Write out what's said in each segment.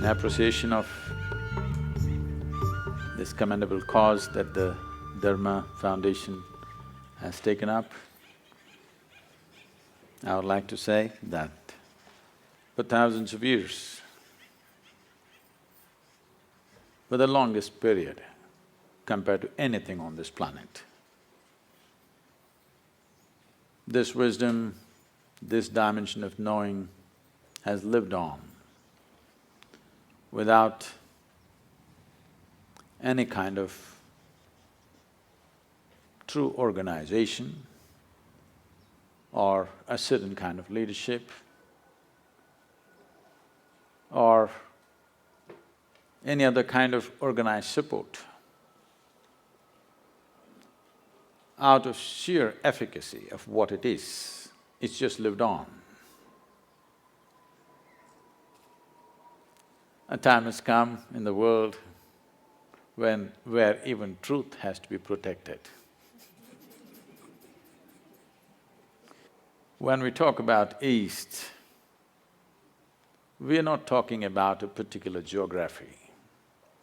in appreciation of this commendable cause that the Dharma Foundation has taken up, I would like to say that for thousands of years, for the longest period compared to anything on this planet, this wisdom, this dimension of knowing has lived on without any kind of true organization or a certain kind of leadership or any other kind of organized support. Out of sheer efficacy of what it is, it's just lived on. A time has come in the world where even truth has to be protected. When we talk about East, we are not talking about a particular geography.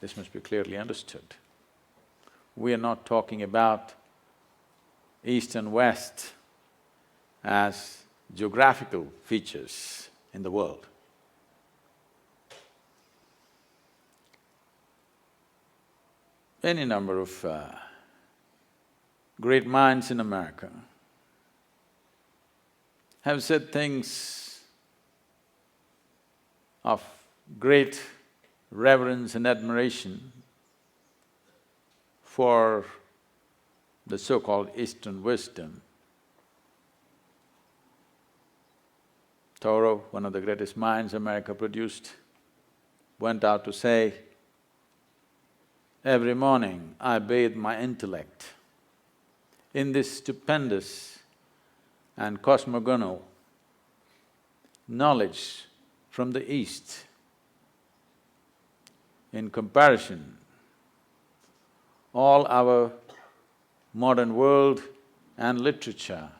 This must be clearly understood. We are not talking about East and West as geographical features in the world. Any number of great minds in America have said things of great reverence and admiration for the so-called Eastern wisdom. Thoreau, one of the greatest minds America produced, went out to say, "Every morning I bathe my intellect in this stupendous and cosmogonal knowledge from the East. In comparison, all our modern world and literature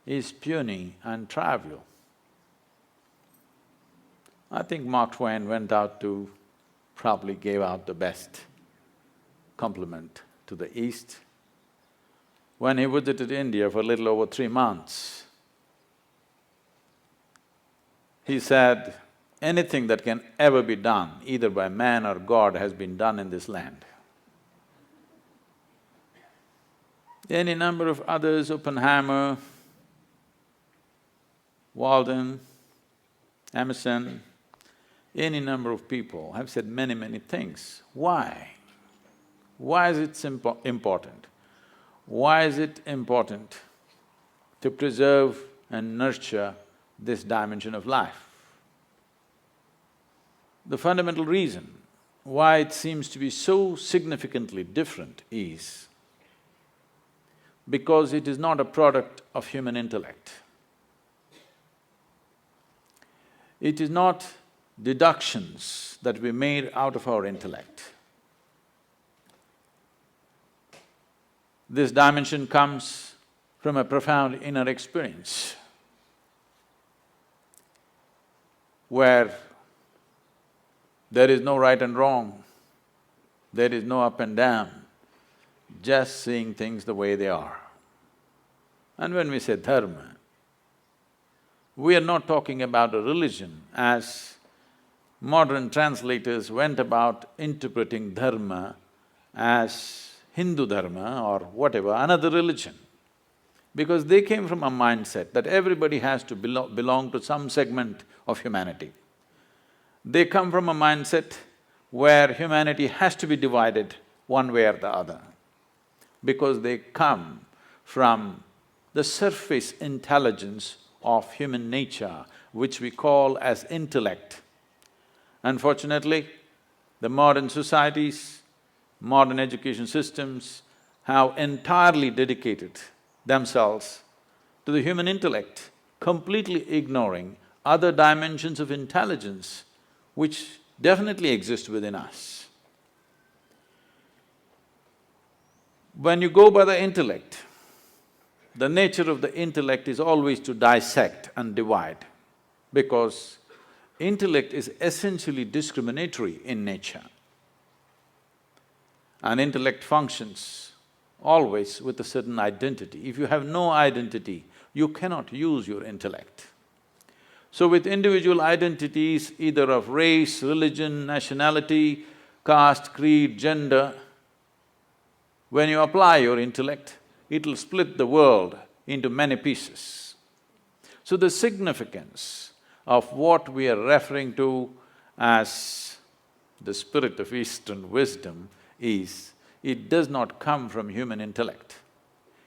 is puny and trivial." I think Mark Twain went out to… probably gave out the best compliment to the East. When he visited India for a little over 3 months, he said, anything that can ever be done, either by man or God, has been done in this land. Any number of others, Oppenheimer, Walden, Emerson, any number of people have said many things. Why? Why is it important? Why is it important to preserve and nurture this dimension of life? The fundamental reason why it seems to be so significantly different is because it is not a product of human intellect. It is not deductions that we made out of our intellect. This dimension comes from a profound inner experience where there is no right and wrong, there is no up and down, just seeing things the way they are. And when we say dharma, we are not talking about a religion as modern translators went about interpreting dharma as Hindu dharma or whatever, another religion. Because they came from a mindset that everybody has to belong to some segment of humanity. They come from a mindset where humanity has to be divided one way or the other, because they come from the surface intelligence of human nature, which we call as intellect. Unfortunately, the modern societies, modern education systems have entirely dedicated themselves to the human intellect, completely ignoring other dimensions of intelligence which definitely exist within us. When you go by the intellect, the nature of the intellect is always to dissect and divide, because Intellect is essentially discriminatory in nature. And intellect functions always with a certain identity. If you have no identity, you cannot use your intellect. So with individual identities, either of race, religion, nationality, caste, creed, gender, when you apply your intellect, it'll split the world into many pieces. So the significance of what we are referring to as the spirit of Eastern wisdom is, it does not come from human intellect.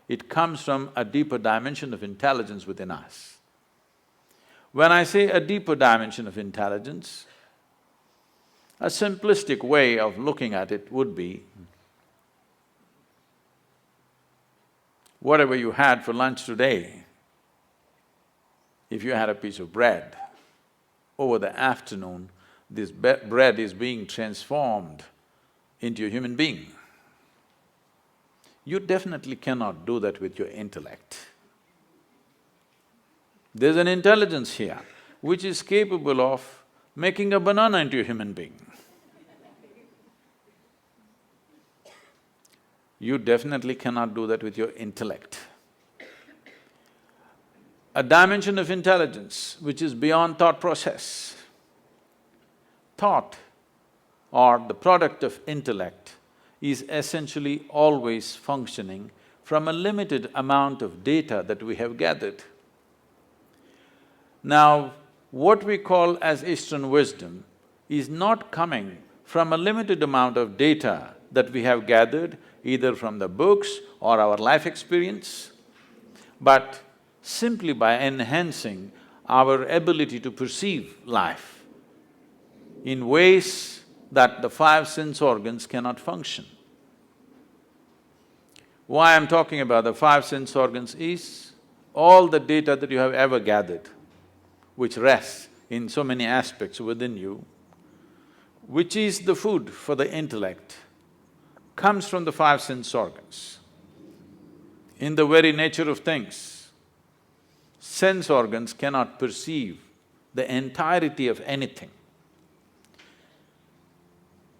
It comes from a deeper dimension of intelligence within us. When I say a deeper dimension of intelligence, a simplistic way of looking at it would be, whatever you had for lunch today, if you had a piece of bread, over the afternoon, this bread is being transformed into a human being. You definitely cannot do that with your intellect. There's an intelligence here which is capable of making a banana into a human being. You definitely cannot do that with your intellect. A dimension of intelligence which is beyond thought process. Thought, or the product of intellect, is essentially always functioning from a limited amount of data that we have gathered. Now, what we call as Eastern wisdom is not coming from a limited amount of data that we have gathered either from the books or our life experience, but simply by enhancing our ability to perceive life in ways that the five sense organs cannot function. Why I'm talking about the five sense organs is, all the data that you have ever gathered, which rests in so many aspects within you, which is the food for the intellect, comes from the five sense organs. In the very nature of things, sense organs cannot perceive the entirety of anything.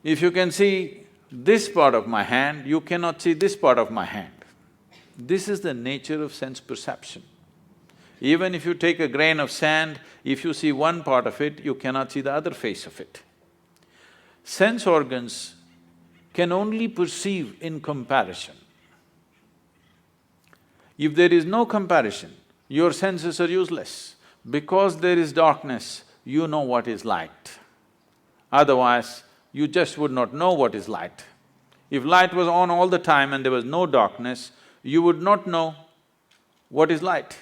If you can see this part of my hand, you cannot see this part of my hand. This is the nature of sense perception. Even if you take a grain of sand, if you see one part of it, you cannot see the other face of it. Sense organs can only perceive in comparison. If there is no comparison, your senses are useless. Because there is darkness, you know what is light. Otherwise, you just would not know what is light. If light was on all the time and there was no darkness, you would not know what is light.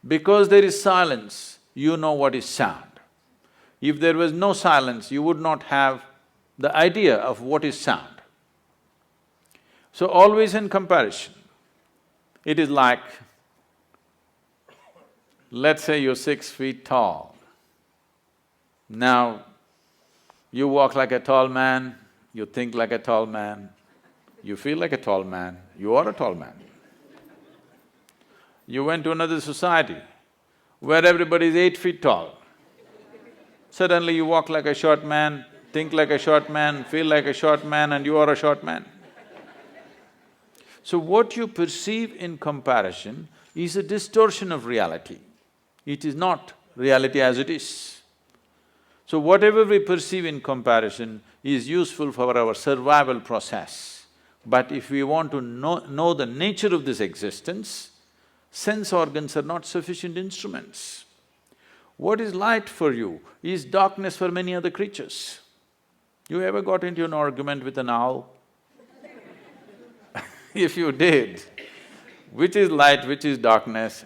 Because there is silence, you know what is sound. If there was no silence, you would not have the idea of what is sound. So always in comparison, it is like, let's say you're 6 feet tall. Now, you walk like a tall man, you think like a tall man, you feel like a tall man, you are a tall man. You went to another society where everybody is 8 feet tall. Suddenly you walk like a short man, think like a short man, feel like a short man, and you are a short man. So what you perceive in comparison is a distortion of reality. It is not reality as it is. So whatever we perceive in comparison is useful for our survival process. But if we want to know the nature of this existence, sense organs are not sufficient instruments. What is light for you is darkness for many other creatures. You ever got into an argument with an owl? If you did, which is light, which is darkness,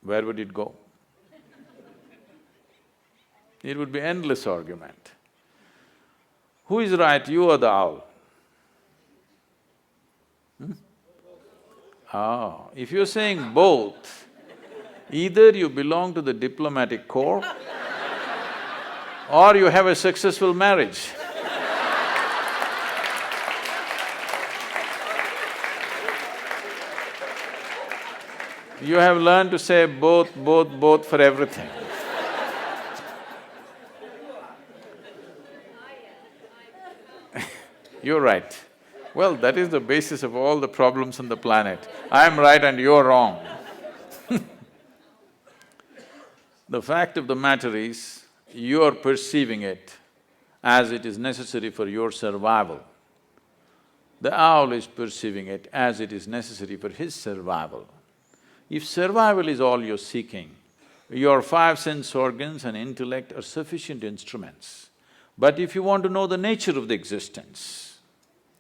where would it go? It would be endless argument. Who is right, you or the owl? Oh, if you're saying both, either you belong to the diplomatic corps or you have a successful marriage. You have learned to say both for everything. You're right. Well, that is the basis of all the problems on the planet. I'm right and you're wrong. The fact of the matter is, you're perceiving it as it is necessary for your survival. The owl is perceiving it as it is necessary for his survival. If survival is all you're seeking, your five sense organs and intellect are sufficient instruments. But if you want to know the nature of the existence,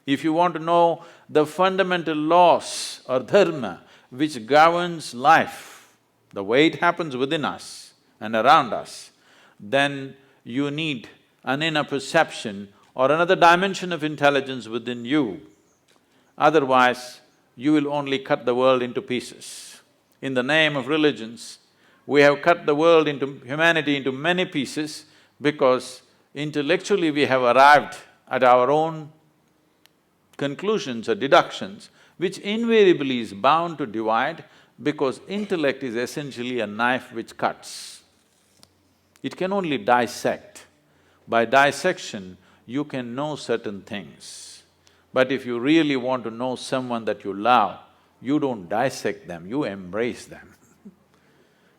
if you want to know the fundamental laws or dharma which governs life, the way it happens within us and around us, then you need an inner perception or another dimension of intelligence within you. Otherwise, you will only cut the world into pieces. In the name of religions, we have cut the world into… humanity into many pieces because intellectually we have arrived at our own conclusions or deductions, which invariably is bound to divide because intellect is essentially a knife which cuts. It can only dissect. By dissection, you can know certain things. But if you really want to know someone that you love, you don't dissect them, you embrace them.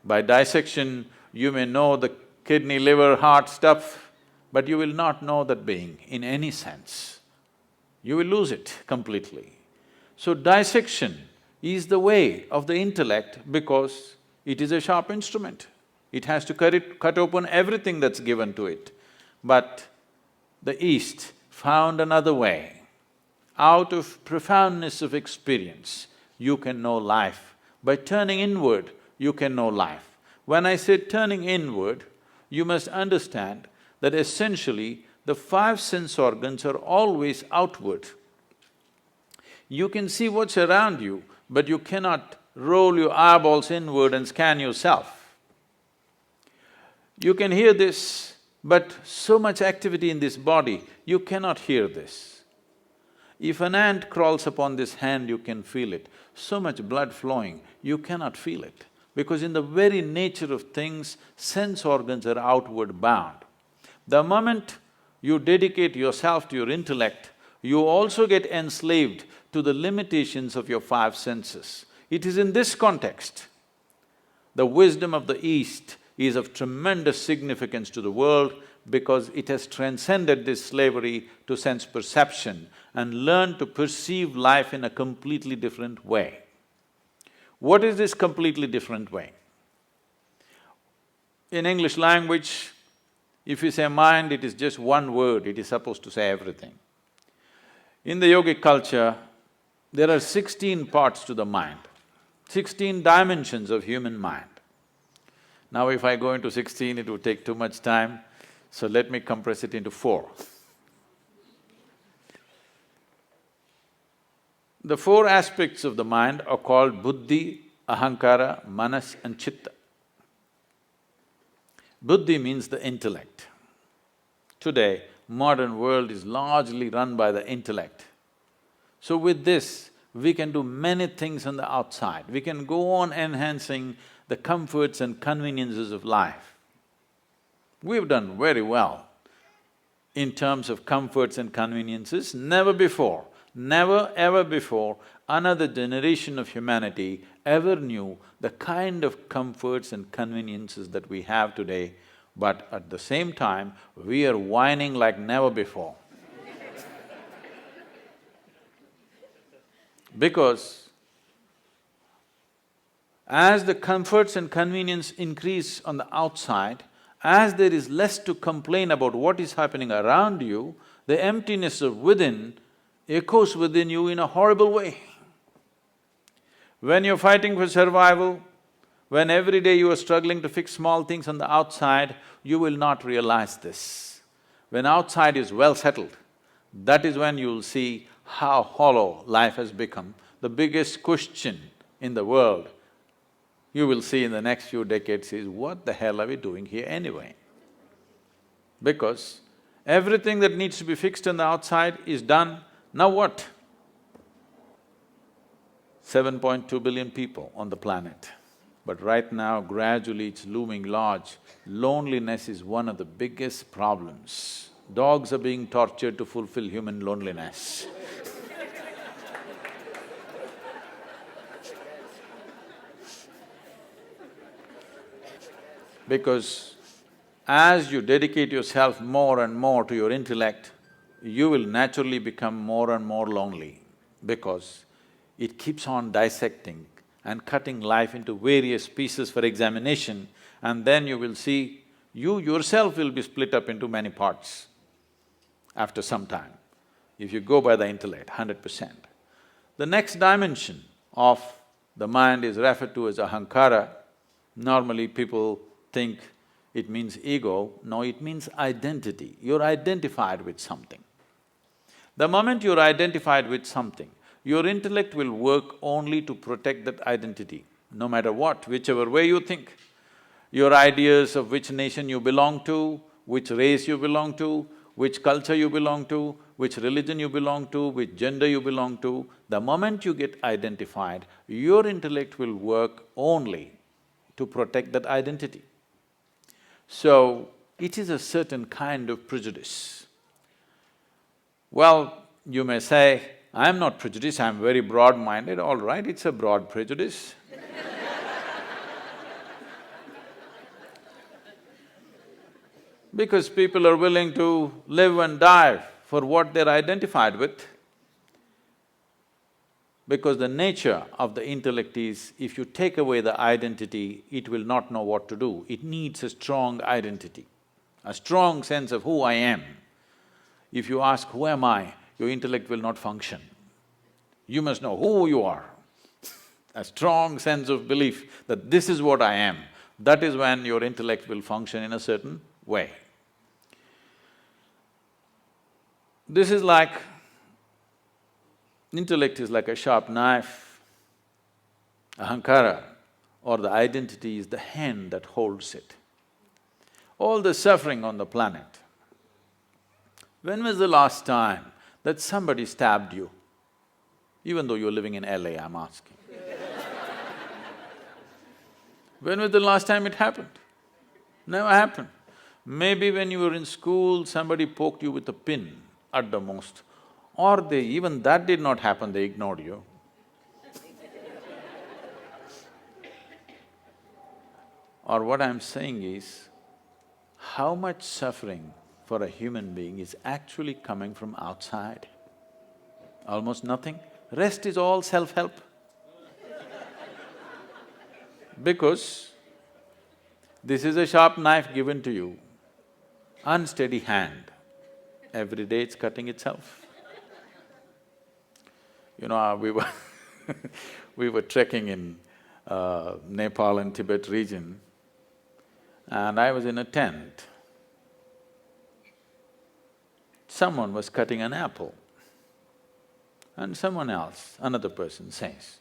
By dissection, you may know the kidney, liver, heart stuff, but you will not know that being in any sense. You will lose it completely. So dissection is the way of the intellect because it is a sharp instrument. It has to cut open everything that's given to it. But the East found another way. Out of profoundness of experience, you can know life. By turning inward, you can know life. When I say turning inward, you must understand that essentially the five sense organs are always outward. You can see what's around you, but you cannot roll your eyeballs inward and scan yourself. You can hear this, but so much activity in this body, you cannot hear this. If an ant crawls upon this hand, you can feel it. So much blood flowing, you cannot feel it. Because in the very nature of things, sense organs are outward bound. The moment you dedicate yourself to your intellect, you also get enslaved to the limitations of your five senses. It is in this context, the wisdom of the East is of tremendous significance to the world because it has transcended this slavery to sense perception and learned to perceive life in a completely different way. What is this completely different way? In English language, if you say mind, it is just one word, it is supposed to say everything. In the yogic culture, there are 16 parts to the mind, 16 dimensions of human mind. Now if I go into 16, it would take too much time, so let me compress it into 4. The 4 aspects of the mind are called buddhi, ahankara, manas and chitta. Buddhi means the intellect. Today, modern world is largely run by the intellect. So with this, we can do many things on the outside. We can go on enhancing the comforts and conveniences of life. We've done very well in terms of comforts and conveniences. Never before, never ever before, another generation of humanity ever knew the kind of comforts and conveniences that we have today, but at the same time, we are whining like never before. Because as the comforts and convenience increase on the outside, as there is less to complain about what is happening around you, the emptiness of within echoes within you in a horrible way. When you're fighting for survival, when every day you are struggling to fix small things on the outside, you will not realize this. When outside is well settled, that is when you'll see how hollow life has become. The biggest question in the world, you will see in the next few decades is, what the hell are we doing here anyway? Because everything that needs to be fixed on the outside is done, now what? 7.2 billion people on the planet. But right now, gradually it's looming large. Loneliness is one of the biggest problems dogs are being tortured to fulfill human loneliness. Because as you dedicate yourself more and more to your intellect, you will naturally become more and more lonely because it keeps on dissecting and cutting life into various pieces for examination, and then you will see you yourself will be split up into many parts after some time, if you go by the intellect, 100%. The next dimension of the mind is referred to as ahankara. Normally people think it means ego. No, it means identity. You're identified with something. The moment you're identified with something, your intellect will work only to protect that identity, no matter what, whichever way you think. Your ideas of which nation you belong to, which race you belong to, which culture you belong to, which religion you belong to, which gender you belong to, the moment you get identified, your intellect will work only to protect that identity. So, it is a certain kind of prejudice. Well, you may say, I'm not prejudiced, I'm very broad-minded. All right, it's a broad prejudice. Because people are willing to live and die for what they're identified with. Because the nature of the intellect is, if you take away the identity, it will not know what to do. It needs a strong identity, a strong sense of who I am. If you ask, who am I? Your intellect will not function. You must know who you are. A strong sense of belief that this is what I am, that is when your intellect will function in a certain way. This is like… intellect is like a sharp knife. Ahankara or the identity is the hand that holds it. All the suffering on the planet, when was the last time that somebody stabbed you? Even though you're living in LA, I'm asking. When was the last time it happened? Never happened. Maybe when you were in school, somebody poked you with a pin at the most, or even that did not happen, they ignored you. Or what I'm saying is, how much suffering for a human being is actually coming from outside? Almost nothing. Rest is all self-help. Because this is a sharp knife given to you, unsteady hand, every day it's cutting itself. You know, we were trekking in Nepal and Tibet region, and I was in a tent. Someone was cutting an apple, and someone else, another person says,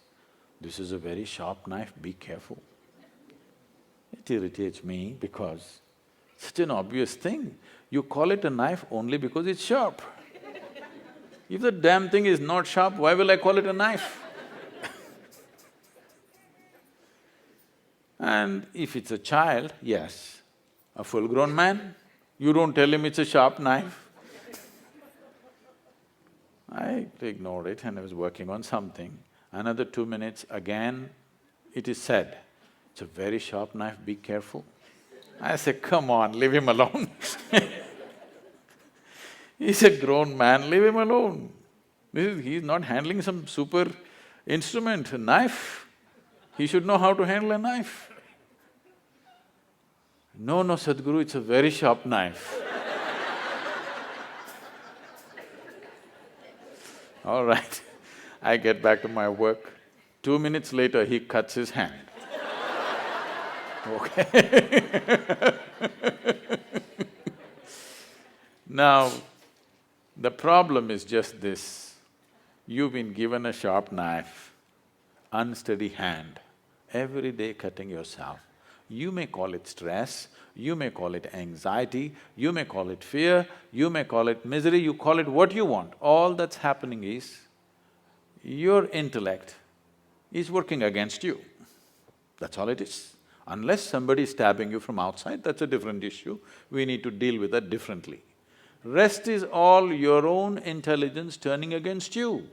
"This is a very sharp knife, be careful." It irritates me because such an obvious thing, you call it a knife only because it's sharp. If the damn thing is not sharp, why will I call it a knife? And if it's a child, yes. A full-grown man, you don't tell him it's a sharp knife. I ignored it and I was working on something. Another 2 minutes, again it is said, "It's a very sharp knife, be careful." I said, "Come on, leave him alone." He's a grown man, leave him alone. He's not handling some super instrument, a knife. He should know how to handle a knife. "No, no, Sadhguru, it's a very sharp knife." All right, I get back to my work. 2 minutes later, he cuts his hand. Okay. Now, the problem is just this. You've been given a sharp knife, unsteady hand, every day cutting yourself. You may call it stress, you may call it anxiety, you may call it fear, you may call it misery, you call it what you want. All that's happening is, your intellect is working against you. That's all it is. Unless somebody is stabbing you from outside, that's a different issue. We need to deal with that differently. Rest is all your own intelligence turning against you.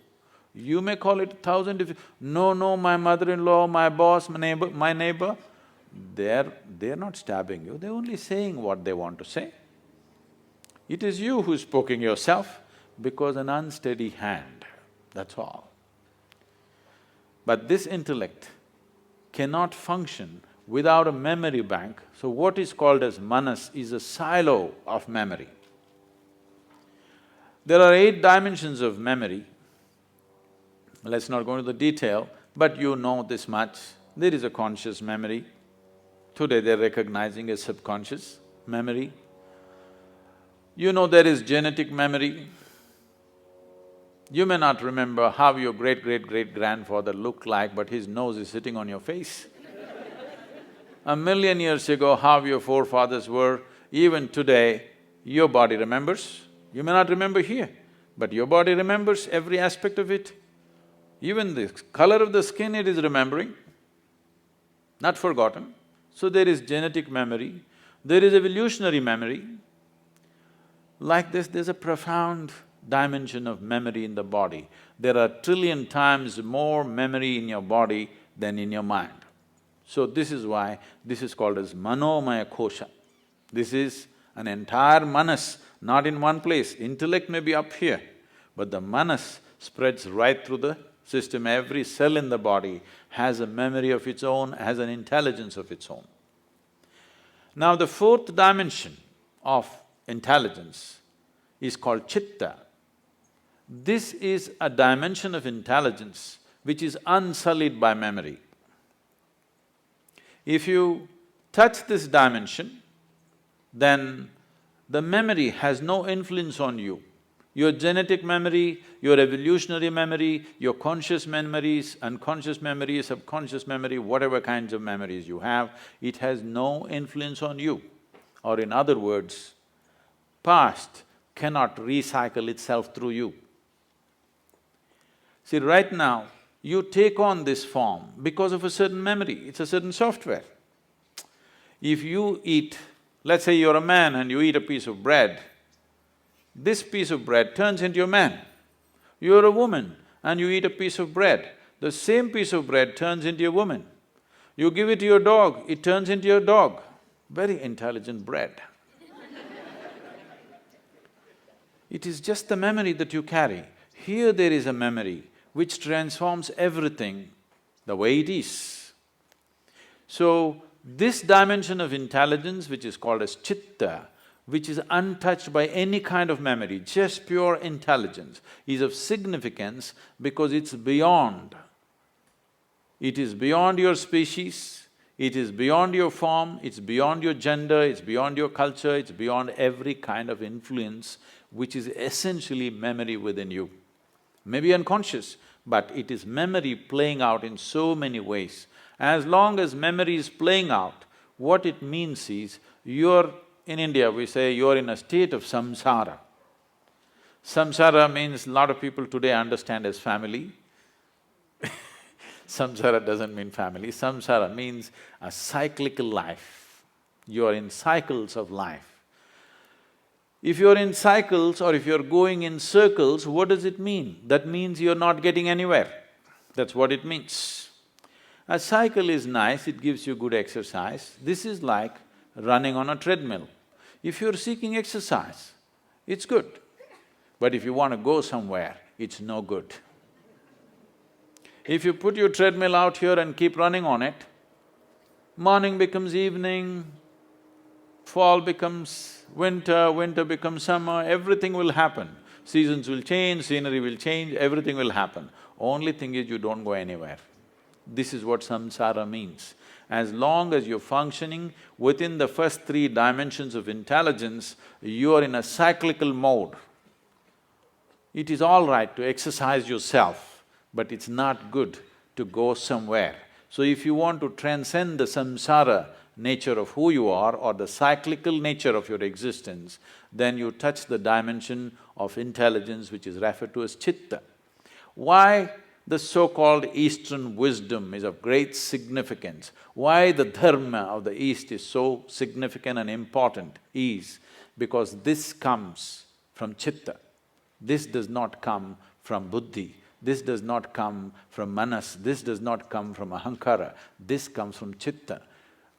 You may call it 1,000 no, my mother-in-law, my boss, my neighbor, they're not stabbing you, they're only saying what they want to say. It is you who's poking yourself because an unsteady hand, that's all. But this intellect cannot function without a memory bank. So what is called as manas is a silo of memory. There are 8 dimensions of memory. Let's not go into the detail, but you know this much. There is a conscious memory. Today they're recognizing a subconscious memory. You know there is genetic memory. You may not remember how your great-great-great-grandfather looked like, but his nose is sitting on your face. 1,000,000 years ago, how your forefathers were, even today, your body remembers. You may not remember here, but your body remembers every aspect of it. Even the color of the skin it is remembering, not forgotten. So there is genetic memory, there is evolutionary memory. Like this, there's a profound dimension of memory in the body. There are 1,000,000,000,000 times more memory in your body than in your mind. So this is why this is called as manomaya kosha. This is an entire manas, not in one place. Intellect may be up here, but the manas spreads right through the system. Every cell in the body has a memory of its own, has an intelligence of its own. Now the 4th dimension of intelligence is called chitta. This is a dimension of intelligence which is unsullied by memory. If you touch this dimension, then the memory has no influence on you. Your genetic memory, your evolutionary memory, your conscious memories, unconscious memory, subconscious memory, whatever kinds of memories you have, it has no influence on you. Or in other words, past cannot recycle itself through you. See, right now, you take on this form because of a certain memory, it's a certain software. If you eat, let's say you're a man and you eat a piece of bread, this piece of bread turns into a man. You're a woman and you eat a piece of bread, the same piece of bread turns into a woman. You give it to your dog, it turns into your dog. Very intelligent bread. It is just the memory that you carry. Here there is a memory which transforms everything the way it is. So, this dimension of intelligence, which is called as chitta, which is untouched by any kind of memory, just pure intelligence, is of significance because it's beyond. It is beyond your species, it is beyond your form, it's beyond your gender, it's beyond your culture, it's beyond every kind of influence, which is essentially memory within you. Maybe unconscious, but it is memory playing out in so many ways. As long as memory is playing out, what it means is, in India we say you're in a state of samsara. Samsara means a lot of people today understand as family. Samsara doesn't mean family, samsara means a cyclical life. You are in cycles of life. If you're in cycles or if you're going in circles, what does it mean? That means you're not getting anywhere. That's what it means. A cycle is nice, it gives you good exercise. This is like running on a treadmill. If you're seeking exercise, it's good. But if you want to go somewhere, it's no good. If you put your treadmill out here and keep running on it, morning becomes evening, fall becomes winter, winter becomes summer, everything will happen. Seasons will change, scenery will change, everything will happen. Only thing is you don't go anywhere. This is what samsara means. As long as you're functioning within the first 3 dimensions of intelligence, you are in a cyclical mode. It is all right to exercise yourself, but it's not good to go somewhere. So if you want to transcend the samsara nature of who you are or the cyclical nature of your existence, then you touch the dimension of intelligence which is referred to as chitta. Why the so-called Eastern wisdom is of great significance, why the dharma of the East is so significant and important is because this comes from chitta. This does not come from buddhi. This does not come from manas. This does not come from ahankara. This comes from chitta.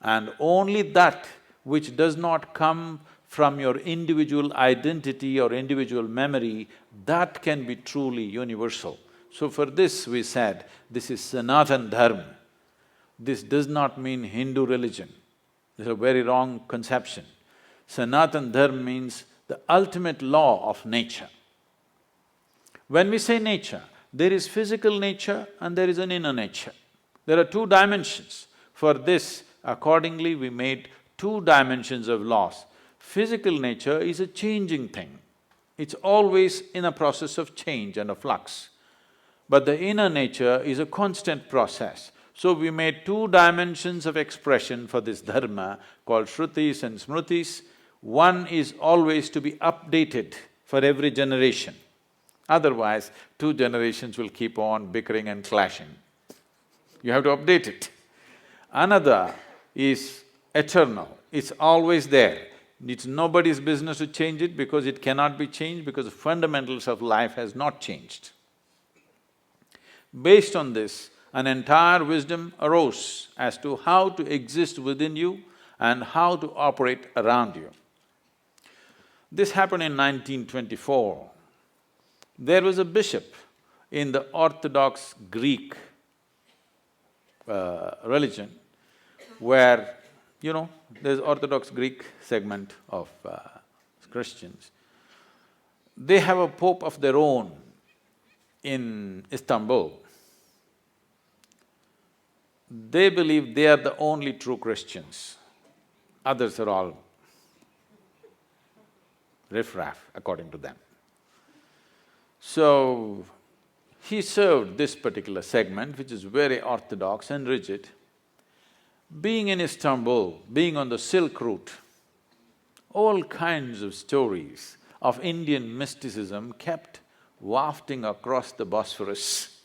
And only that which does not come from your individual identity or individual memory, that can be truly universal. So for this we said, this is Sanatan Dharma. This does not mean Hindu religion. This is a very wrong conception. Sanatan Dharma means the ultimate law of nature. When we say nature, there is physical nature and there is an inner nature. There are two dimensions. For this, accordingly, we made two dimensions of laws. Physical nature is a changing thing. It's always in a process of change and a flux. But the inner nature is a constant process. So we made two dimensions of expression for this dharma called Shrutis and Smritis. One is always to be updated for every generation. Otherwise, two generations will keep on bickering and clashing. You have to update it. Another is eternal, it's always there. It's nobody's business to change it because it cannot be changed because the fundamentals of life has not changed. Based on this, an entire wisdom arose as to how to exist within you and how to operate around you. This happened in 1924. There was a bishop in the Orthodox Greek religion where, there's Orthodox Greek segment of Christians. They have a pope of their own in Istanbul. They believe they are the only true Christians. Others are all riffraff, according to them. So, he served this particular segment, which is very orthodox and rigid. Being in Istanbul, being on the Silk Route, all kinds of stories of Indian mysticism kept wafting across the Bosphorus.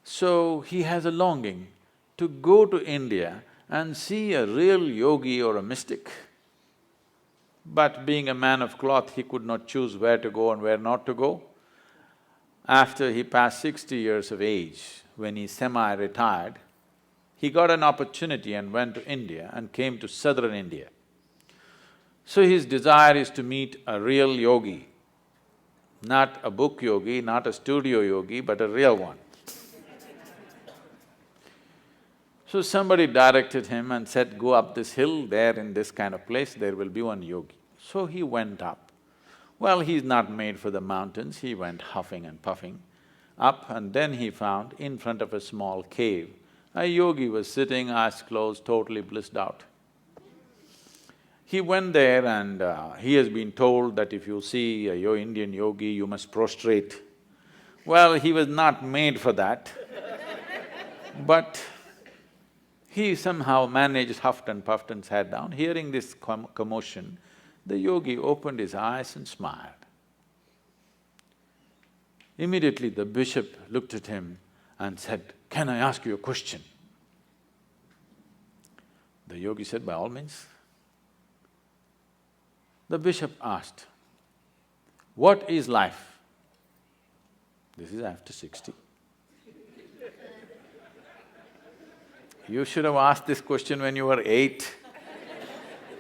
So, he has a longing to go to India and see a real yogi or a mystic. But being a man of cloth, he could not choose where to go and where not to go. After he passed 60 years of age, when he semi-retired, he got an opportunity and went to India and came to southern India. So his desire is to meet a real yogi, not a book yogi, not a studio yogi, but a real one. So somebody directed him and said, go up this hill, there in this kind of place, there will be one yogi. So he went up. Well, he's not made for the mountains, he went huffing and puffing up, and then he found in front of a small cave, a yogi was sitting, eyes closed, totally blissed out. He went there and he has been told that if you see a Indian yogi, you must prostrate. Well, he was not made for that, but he somehow managed, huffed and puffed and sat down. Hearing this commotion, the yogi opened his eyes and smiled. Immediately the bishop looked at him and said, can I ask you a question? The yogi said, by all means. The bishop asked, what is life? This is after 60. You should have asked this question when you were 8,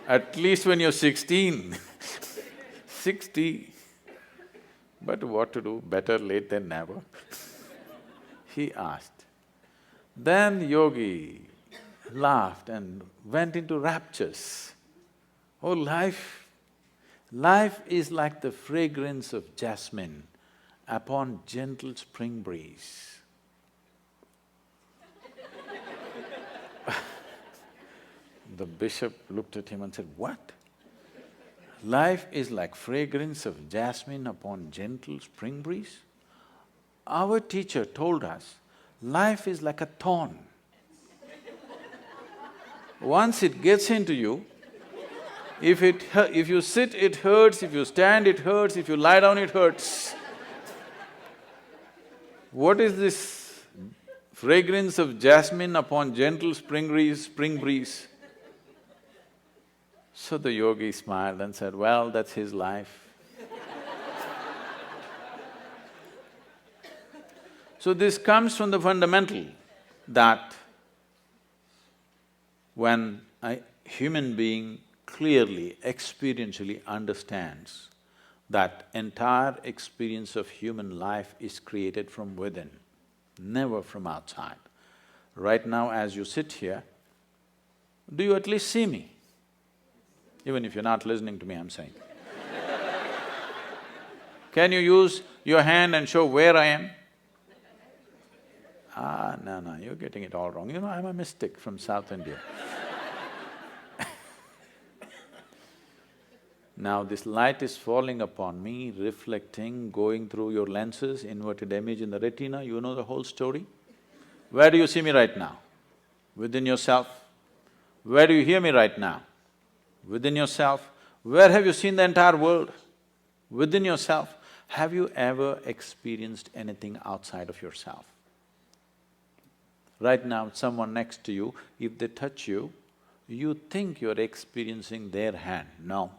at least when you're 16. 60, but what to do, better late than never. He asked. Then yogi laughed and went into raptures. Oh, life is like the fragrance of jasmine upon gentle spring breeze. The bishop looked at him and said, what? Life is like fragrance of jasmine upon gentle spring breeze? Our teacher told us, life is like a thorn. Once it gets into you, if you sit, it hurts, if you stand, it hurts, if you lie down, it hurts. What is this fragrance of jasmine upon gentle spring breeze? So So the yogi smiled and said, well, that's his life. So this comes from the fundamental that when a human being clearly, experientially understands that entire experience of human life is created from within, never from outside. Right now as you sit here, do you at least see me? Even if you're not listening to me, I'm saying. Can you use your hand and show where I am? No, you're getting it all wrong. You know, I'm a mystic from South India. Now this light is falling upon me, reflecting, going through your lenses, inverted image in the retina, you know the whole story. Where do you see me right now? Within yourself. Where do you hear me right now? Within yourself. Where have you seen the entire world? Within yourself. Have you ever experienced anything outside of yourself? Right now, someone next to you, if they touch you, you think you're experiencing their hand. No.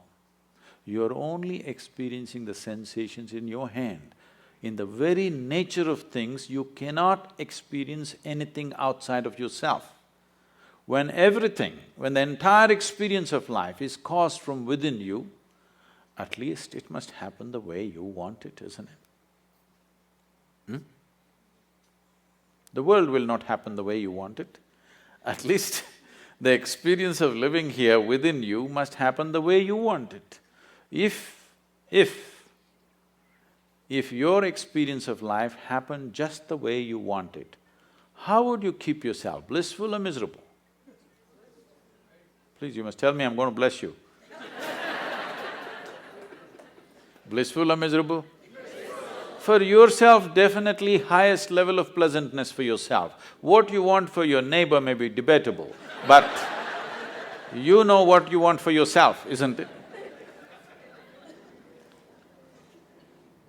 You're only experiencing the sensations in your hand. In the very nature of things, you cannot experience anything outside of yourself. When the entire experience of life is caused from within you, at least it must happen the way you want it, isn't it? The world will not happen the way you want it. At least the experience of living here within you must happen the way you want it. If your experience of life happened just the way you want it, how would you keep yourself, blissful or miserable? Please, you must tell me, I'm going to bless you. Blissful or miserable? For yourself, definitely highest level of pleasantness for yourself. What you want for your neighbor may be debatable, but you know what you want for yourself, isn't it?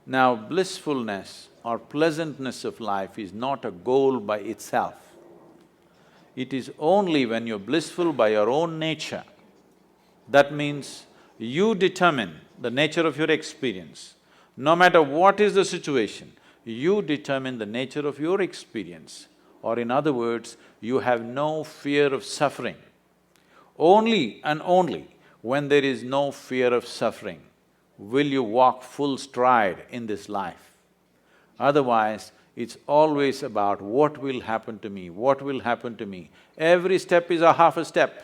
Now, blissfulness or pleasantness of life is not a goal by itself. It is only when you're blissful by your own nature. That means you determine the nature of your experience. No matter what is the situation, you determine the nature of your experience. Or in other words, you have no fear of suffering. Only and only when there is no fear of suffering will you walk full stride in this life. Otherwise, it's always about what will happen to me, what will happen to me. Every step is a half a step.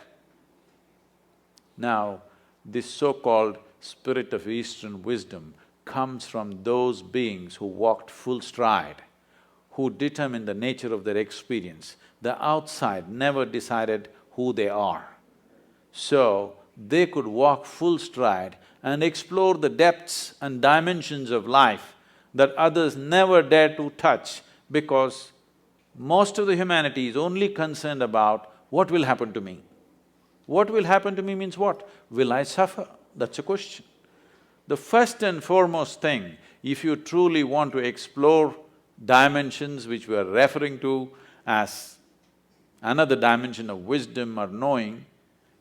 Now, this so-called spirit of Eastern wisdom comes from those beings who walked full stride, who determined the nature of their experience. The outside never decided who they are. So, they could walk full stride and explore the depths and dimensions of life that others never dare to touch, because most of the humanity is only concerned about what will happen to me. What will happen to me means what? Will I suffer? That's a question. The first and foremost thing, if you truly want to explore dimensions which we are referring to as another dimension of wisdom or knowing,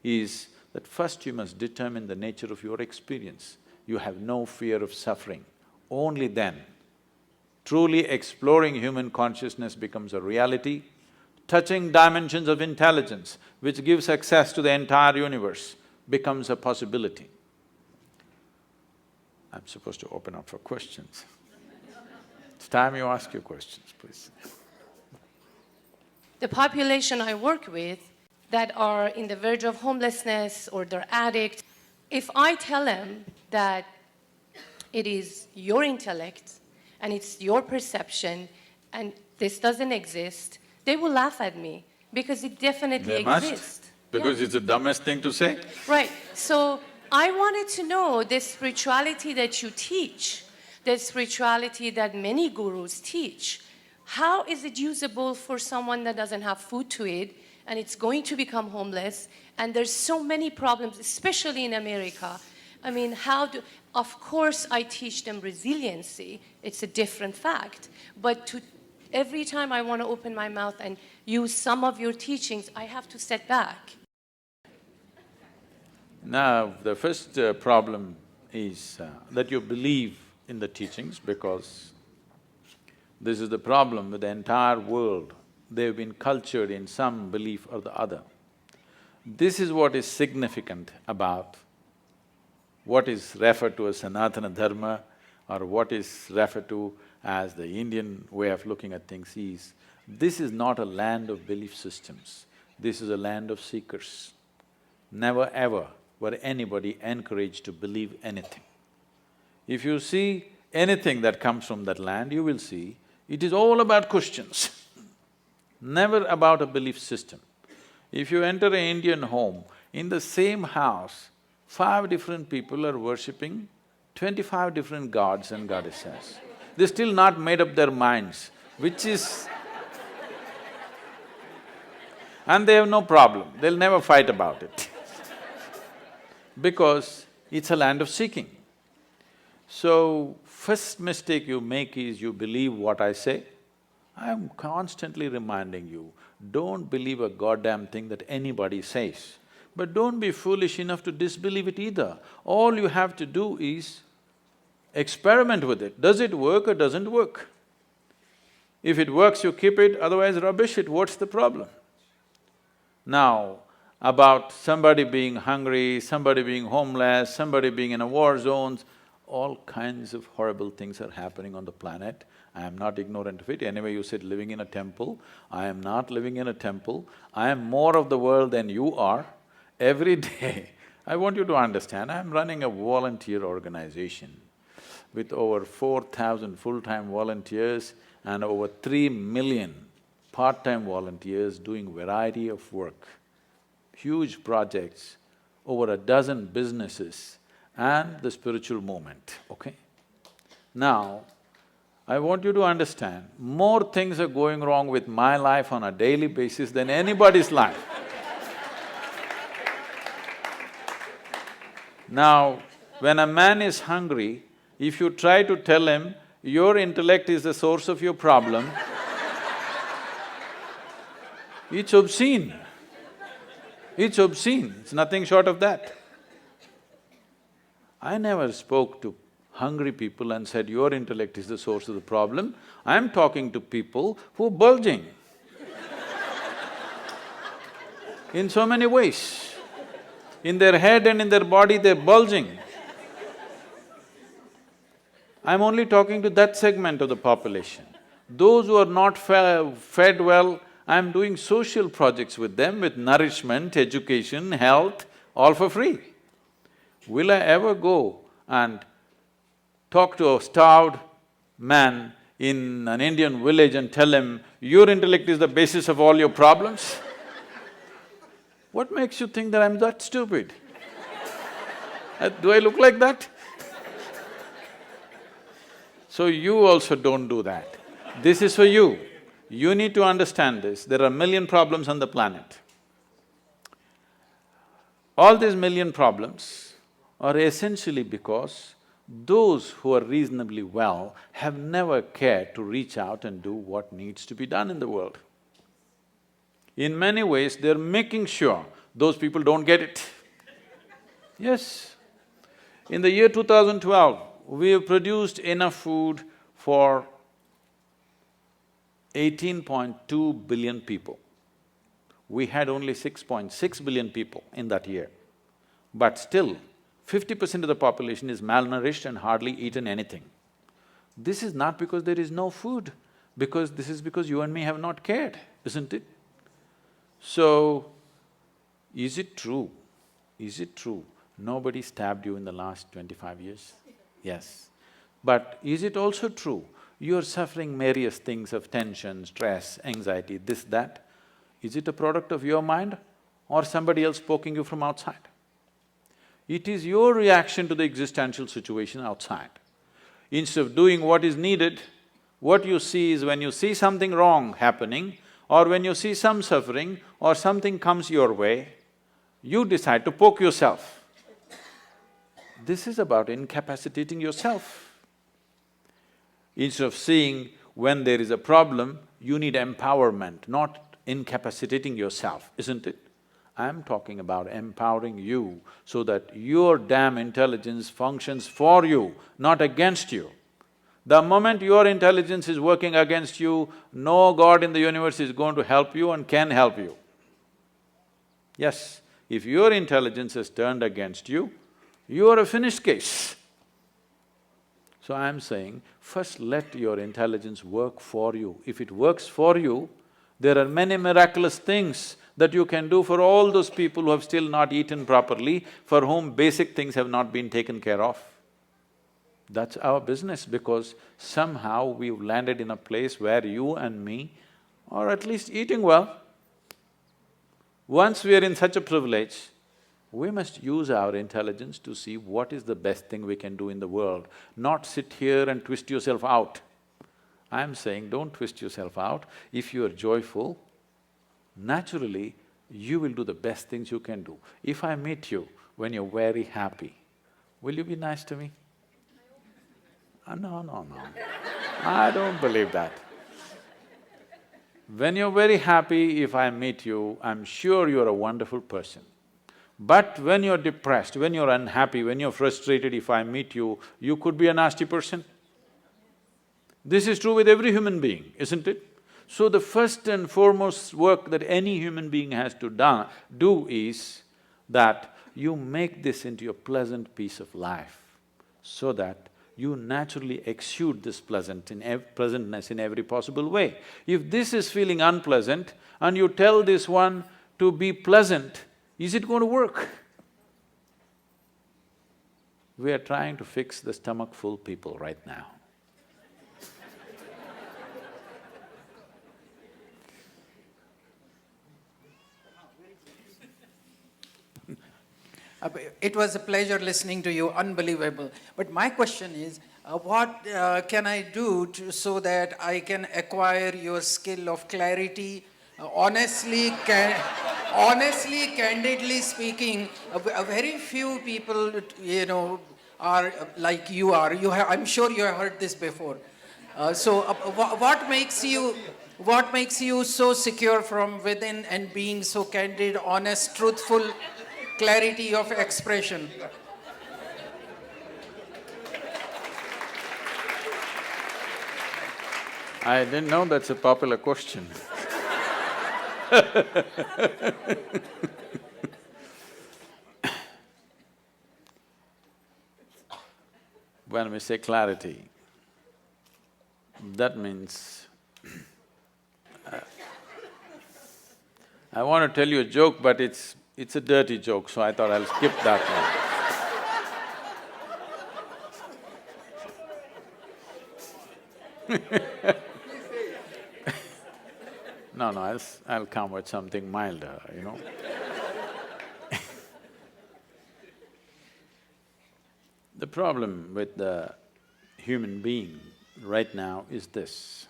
is that first you must determine the nature of your experience. You have no fear of suffering. Only then, truly exploring human consciousness becomes a reality. Touching dimensions of intelligence, which gives access to the entire universe, becomes a possibility. I'm supposed to open up for questions. It's time you ask your questions, please. The population I work with that are in the verge of homelessness or they're addicts, if I tell them that it is your intellect and it's your perception and this doesn't exist, they will laugh at me because it definitely exists. Must, because it's the dumbest thing to say. Right. So I wanted to know the spirituality that you teach, the spirituality that many gurus teach. How is it usable for someone that doesn't have food to eat and it's going to become homeless, and there's so many problems, especially in America? I mean, of course I teach them resiliency, it's a different fact, but every time I want to open my mouth and use some of your teachings, I have to step back. Now, the first problem is that you believe in the teachings, because this is the problem with the entire world. They've been cultured in some belief or the other. This is what is significant about what is referred to as Sanatana Dharma or what is referred to as the Indian way of looking at things is, this is not a land of belief systems, this is a land of seekers. Never ever were anybody encouraged to believe anything. If you see anything that comes from that land, you will see it is all about questions, never about a belief system. If you enter an Indian home, in the same house, 5 different people are worshipping 25 different gods and goddesses. They're still not made up their minds, which is… and they have no problem, they'll never fight about it because it's a land of seeking. So, first mistake you make is you believe what I say. I am constantly reminding you, don't believe a goddamn thing that anybody says. But don't be foolish enough to disbelieve it either. All you have to do is experiment with it. Does it work or doesn't work? If it works, you keep it, otherwise rubbish it, what's the problem? Now, about somebody being hungry, somebody being homeless, somebody being in a war zones, all kinds of horrible things are happening on the planet. I am not ignorant of it. Anyway, you said living in a temple. I am not living in a temple. I am more of the world than you are. Every day, I want you to understand, I am running a volunteer organization with over 4,000 full-time volunteers and over 3 million part-time volunteers doing variety of work, huge projects, over a dozen businesses and the spiritual movement, okay? Now, I want you to understand, more things are going wrong with my life on a daily basis than anybody's life. Now, when a man is hungry, if you try to tell him, your intellect is the source of your problem, it's obscene. It's obscene, it's nothing short of that. I never spoke to hungry people and said, your intellect is the source of the problem. I'm talking to people who are bulging in so many ways. In their head and in their body, they're bulging. I'm only talking to that segment of the population. Those who are not fed well, I'm doing social projects with them with nourishment, education, health, all for free. Will I ever go and talk to a starved man in an Indian village and tell him, your intellect is the basis of all your problems? What makes you think that I'm that stupid? Do I look like that? So you also don't do that. This is for you. You need to understand this. There are a million problems on the planet. All these million problems are essentially because those who are reasonably well have never cared to reach out and do what needs to be done in the world. In many ways, they're making sure those people don't get it. Yes. In the year 2012, we have produced enough food for 18.2 billion people. We had only 6.6 billion people in that year. But still, 50% of the population is malnourished and hardly eaten anything. This is not because there is no food, because this is because you and me have not cared, isn't it? So, is it true? Is it true nobody stabbed you in the last 25 years? Yes. But is it also true you're suffering various things of tension, stress, anxiety, this, that? Is it a product of your mind or somebody else poking you from outside? It is your reaction to the existential situation outside. Instead of doing what is needed, what you see is when you see something wrong happening or when you see some suffering or something comes your way, you decide to poke yourself. This is about incapacitating yourself. Instead of seeing when there is a problem, you need empowerment, not incapacitating yourself, isn't it? I'm talking about empowering you so that your damn intelligence functions for you, not against you. The moment your intelligence is working against you, no God in the universe is going to help you and can help you. Yes, if your intelligence is turned against you, you are a finished case. So I'm saying, first let your intelligence work for you. If it works for you, there are many miraculous things that you can do for all those people who have still not eaten properly, for whom basic things have not been taken care of. That's our business, because somehow we've landed in a place where you and me are at least eating well. Once we are in such a privilege, we must use our intelligence to see what is the best thing we can do in the world, not sit here and twist yourself out. I'm saying don't twist yourself out. If you are joyful, naturally you will do the best things you can do. If I meet you when you're very happy, will you be nice to me? No. I don't believe that. When you're very happy, if I meet you, I'm sure you're a wonderful person. But when you're depressed, when you're unhappy, when you're frustrated, if I meet you, you could be a nasty person. This is true with every human being, isn't it? So the first and foremost work that any human being has to do is that you make this into a pleasant piece of life, so that you naturally exude this pleasantness in every possible way. If this is feeling unpleasant and you tell this one to be pleasant, is it going to work? We are trying to fix the stomach-full people right now. It was a pleasure listening to you, unbelievable. But my question is, what can I do so that I can acquire your skill of clarity? Honestly, candidly speaking, a very few people, are like you are. I'm sure you have heard this before. What makes you so secure from within and being so candid, honest, truthful? Clarity of expression. I didn't know that's a popular question. When we say clarity, that means… I want to tell you a joke, but it's a dirty joke, so I thought I'll skip that one. No, I'll come with something milder, The problem with the human being right now is this.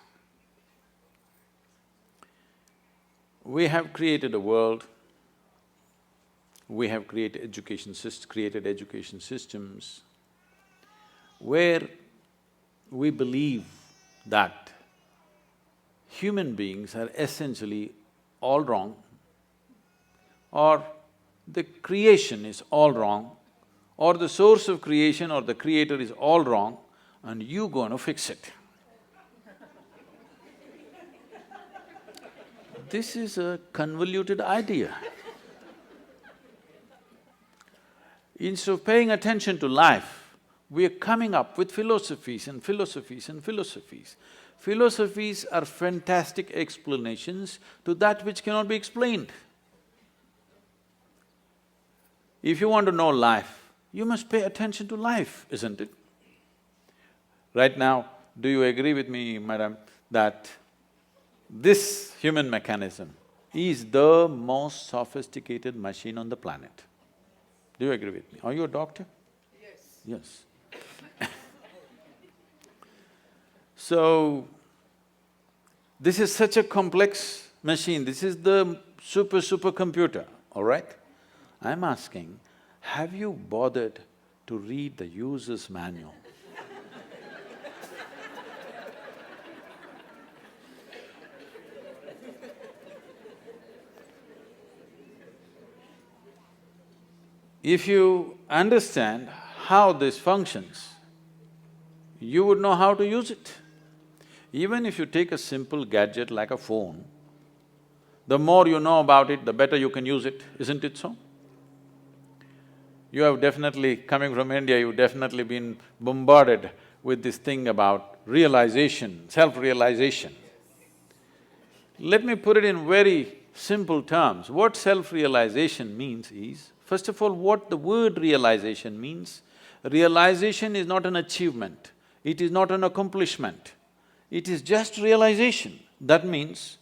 We have created a world, we have created education systems where we believe that human beings are essentially all wrong, or the creation is all wrong, or the source of creation or the creator is all wrong, and you gonna fix it. This is a convoluted idea. Instead of paying attention to life, we are coming up with philosophies and philosophies and philosophies. Philosophies are fantastic explanations to that which cannot be explained. If you want to know life, you must pay attention to life, isn't it? Right now, do you agree with me, madam, that this human mechanism is the most sophisticated machine on the planet? Do you agree with me? Are you a doctor? Yes. So, this is such a complex machine, this is the supercomputer, all right? I'm asking, have you bothered to read the user's manual? If you understand how this functions, you would know how to use it. Even if you take a simple gadget like a phone, the more you know about it, the better you can use it, isn't it so? You have definitely, coming from India, you've definitely been bombarded with this thing about realization, self-realization. Let me put it in very simple terms. What self-realization means is, first of all, what the word realization means. Realization is not an achievement, it is not an accomplishment, it is just realization. That means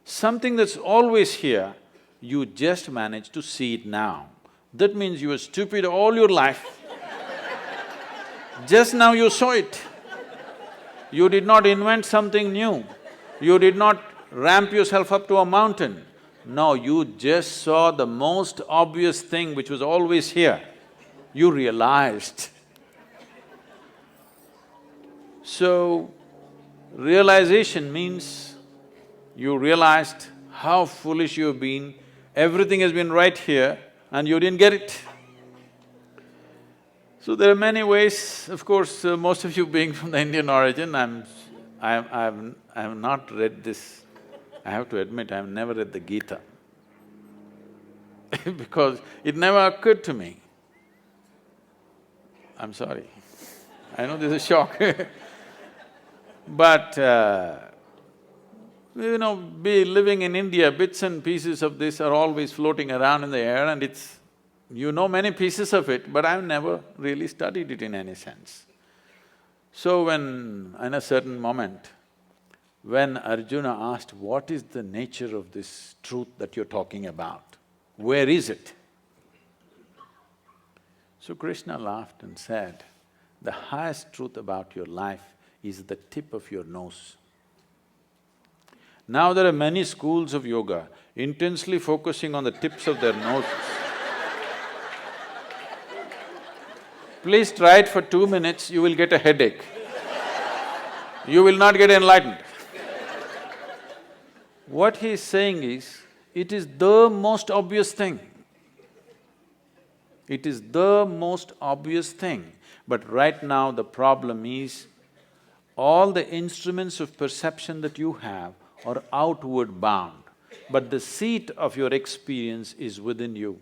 something that's always here, you just manage to see it now. That means you were stupid all your life. Just now you saw it. You did not invent something new. You did not ramp yourself up to a mountain. No, you just saw the most obvious thing which was always here. You realized. So, realization means you realized how foolish you've been, everything has been right here and you didn't get it. So there are many ways, of course, most of you being from the Indian origin, I've not read this. I have to admit, I've never read the Gita because it never occurred to me. I'm sorry, I know this is a shock but living in India, bits and pieces of this are always floating around in the air and it's… You know many pieces of it, but I've never really studied it in any sense. So when, in a certain moment, when Arjuna asked, what is the nature of this truth that you're talking about? Where is it? So Krishna laughed and said, the highest truth about your life is the tip of your nose. Now there are many schools of yoga intensely focusing on the tips of their noses. Please try it for 2 minutes, you will get a headache. You will not get enlightened. What he is saying is, it is the most obvious thing. It is the most obvious thing. But right now the problem is, all the instruments of perception that you have are outward bound, but the seat of your experience is within you.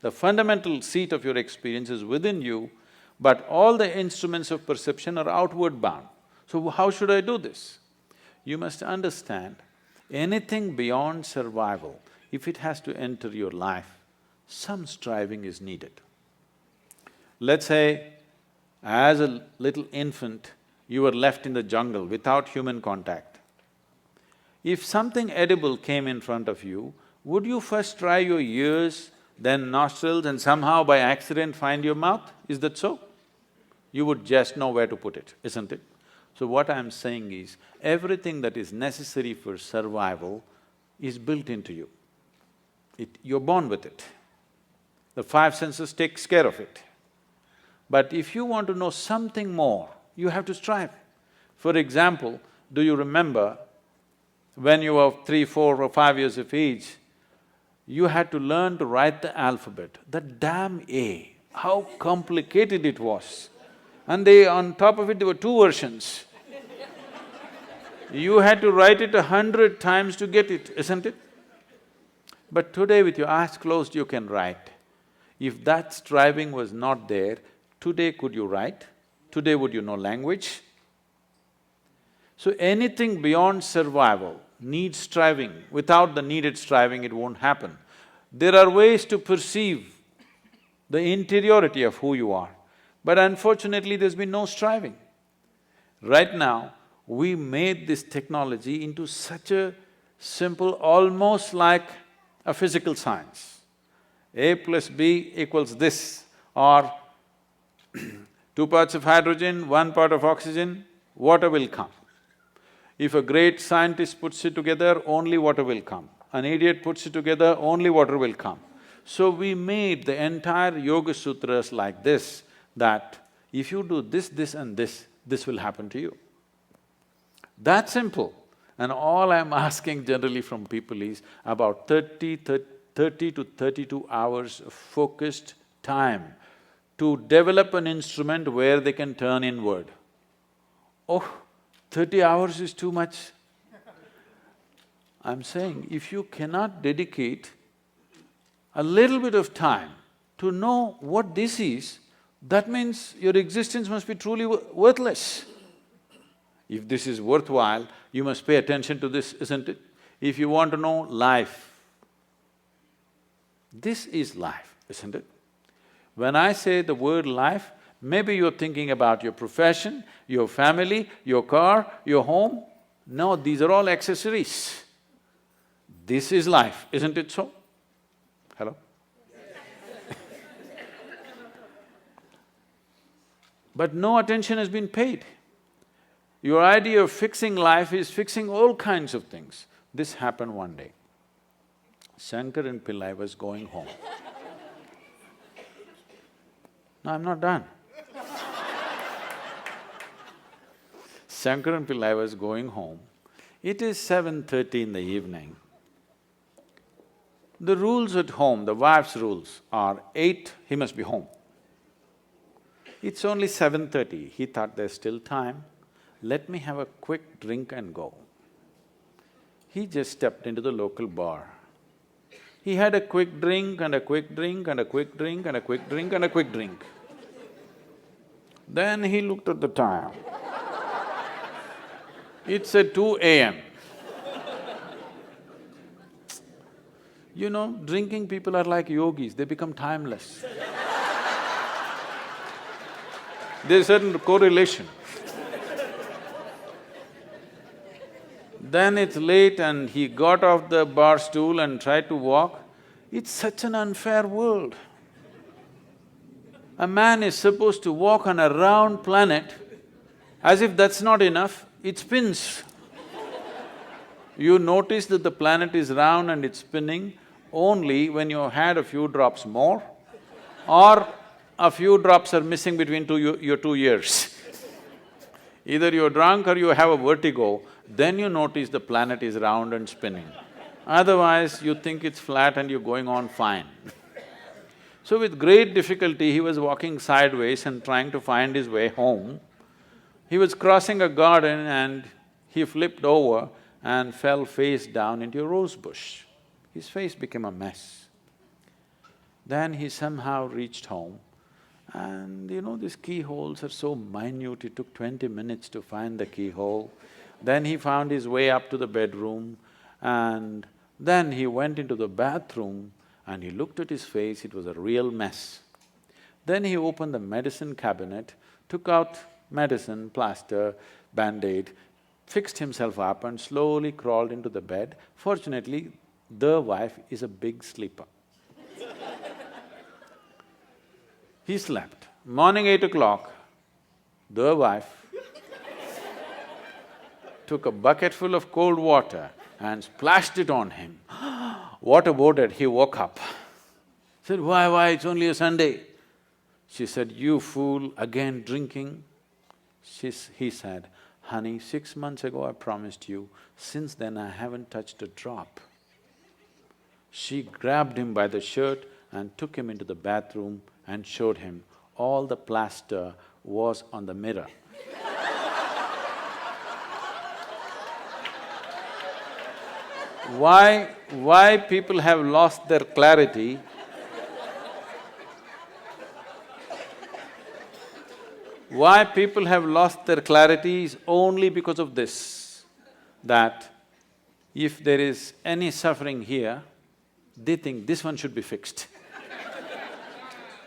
The fundamental seat of your experience is within you, but all the instruments of perception are outward bound. So how should I do this? You must understand, anything beyond survival, if it has to enter your life, some striving is needed. Let's say, as a little infant, you were left in the jungle without human contact. If something edible came in front of you, would you first try your ears, then nostrils, and somehow by accident find your mouth? Is that so? You would just know where to put it, isn't it? So what I'm saying is, everything that is necessary for survival is built into you. You're born with it. The five senses takes care of it. But if you want to know something more, you have to strive. For example, do you remember when you were 3, 4 or 5 years of age, you had to learn to write the alphabet. That damn A, how complicated it was. And on top of it, there were 2 versions. You had to write it 100 times to get it, isn't it? But today with your eyes closed, you can write. If that striving was not there, today could you write? Today would you know language? So anything beyond survival needs striving. Without the needed striving, it won't happen. There are ways to perceive the interiority of who you are, but unfortunately there's been no striving. Right now, we made this technology into such a simple, almost like a physical science. A plus B equals this, or 2 parts of hydrogen, 1 part of oxygen, water will come. If a great scientist puts it together, only water will come. An idiot puts it together, only water will come. So we made the entire Yoga Sutras like this, that if you do this, this and this will happen to you. That simple. And all I'm asking generally from people is, about 30 30 to 32 hours of focused time to develop an instrument where they can turn inward. Oh, 30 hours is too much. I'm saying, if you cannot dedicate a little bit of time to know what this is, that means your existence must be truly worthless. If this is worthwhile, you must pay attention to this, isn't it? If you want to know life, this is life, isn't it? When I say the word life, maybe you're thinking about your profession, your family, your car, your home. No, these are all accessories. This is life, isn't it so? Hello? But no attention has been paid. Your idea of fixing life is fixing all kinds of things. This happened one day. Shankaran Pillai was going home. No, I'm not done. Shankaran Pillai was going home. It is 7:30 in the evening. The rules at home, the wife's rules are 8, he must be home. It's only 7:30, he thought there's still time, let me have a quick drink and go. He just stepped into the local bar. He had a quick drink and a quick drink and a quick drink and a quick drink and a quick drink. Then he looked at the time. It's at 2 a.m. You know, drinking people are like yogis, they become timeless. There's certain correlation. Then it's late and he got off the bar stool and tried to walk. It's such an unfair world. A man is supposed to walk on a round planet, as if that's not enough, it spins. You notice that the planet is round and it's spinning only when you had a few drops more or a few drops are missing between your 2 ears. Either you're drunk or you have a vertigo, then you notice the planet is round and spinning. Otherwise, you think it's flat and you're going on fine. So with great difficulty, he was walking sideways and trying to find his way home. He was crossing a garden and he flipped over and fell face down into a rose bush. His face became a mess. Then he somehow reached home and you know, these keyholes are so minute, it took 20 minutes to find the keyhole. Then he found his way up to the bedroom and then he went into the bathroom and he looked at his face, it was a real mess. Then he opened the medicine cabinet, took out medicine, plaster, band-aid, fixed himself up and slowly crawled into the bed. Fortunately, the wife is a big sleeper. He slept. Morning 8 o'clock, the wife took a bucket full of cold water and splashed it on him. Water boarded, he woke up. Said, why, it's only a Sunday. She said, you fool, again drinking? He said, honey, 6 months ago I promised you, since then I haven't touched a drop. She grabbed him by the shirt and took him into the bathroom and showed him all the plaster was on the mirror. Why people have lost their clarity? Why people have lost their clarity is only because of this, that if there is any suffering here, they think this one should be fixed.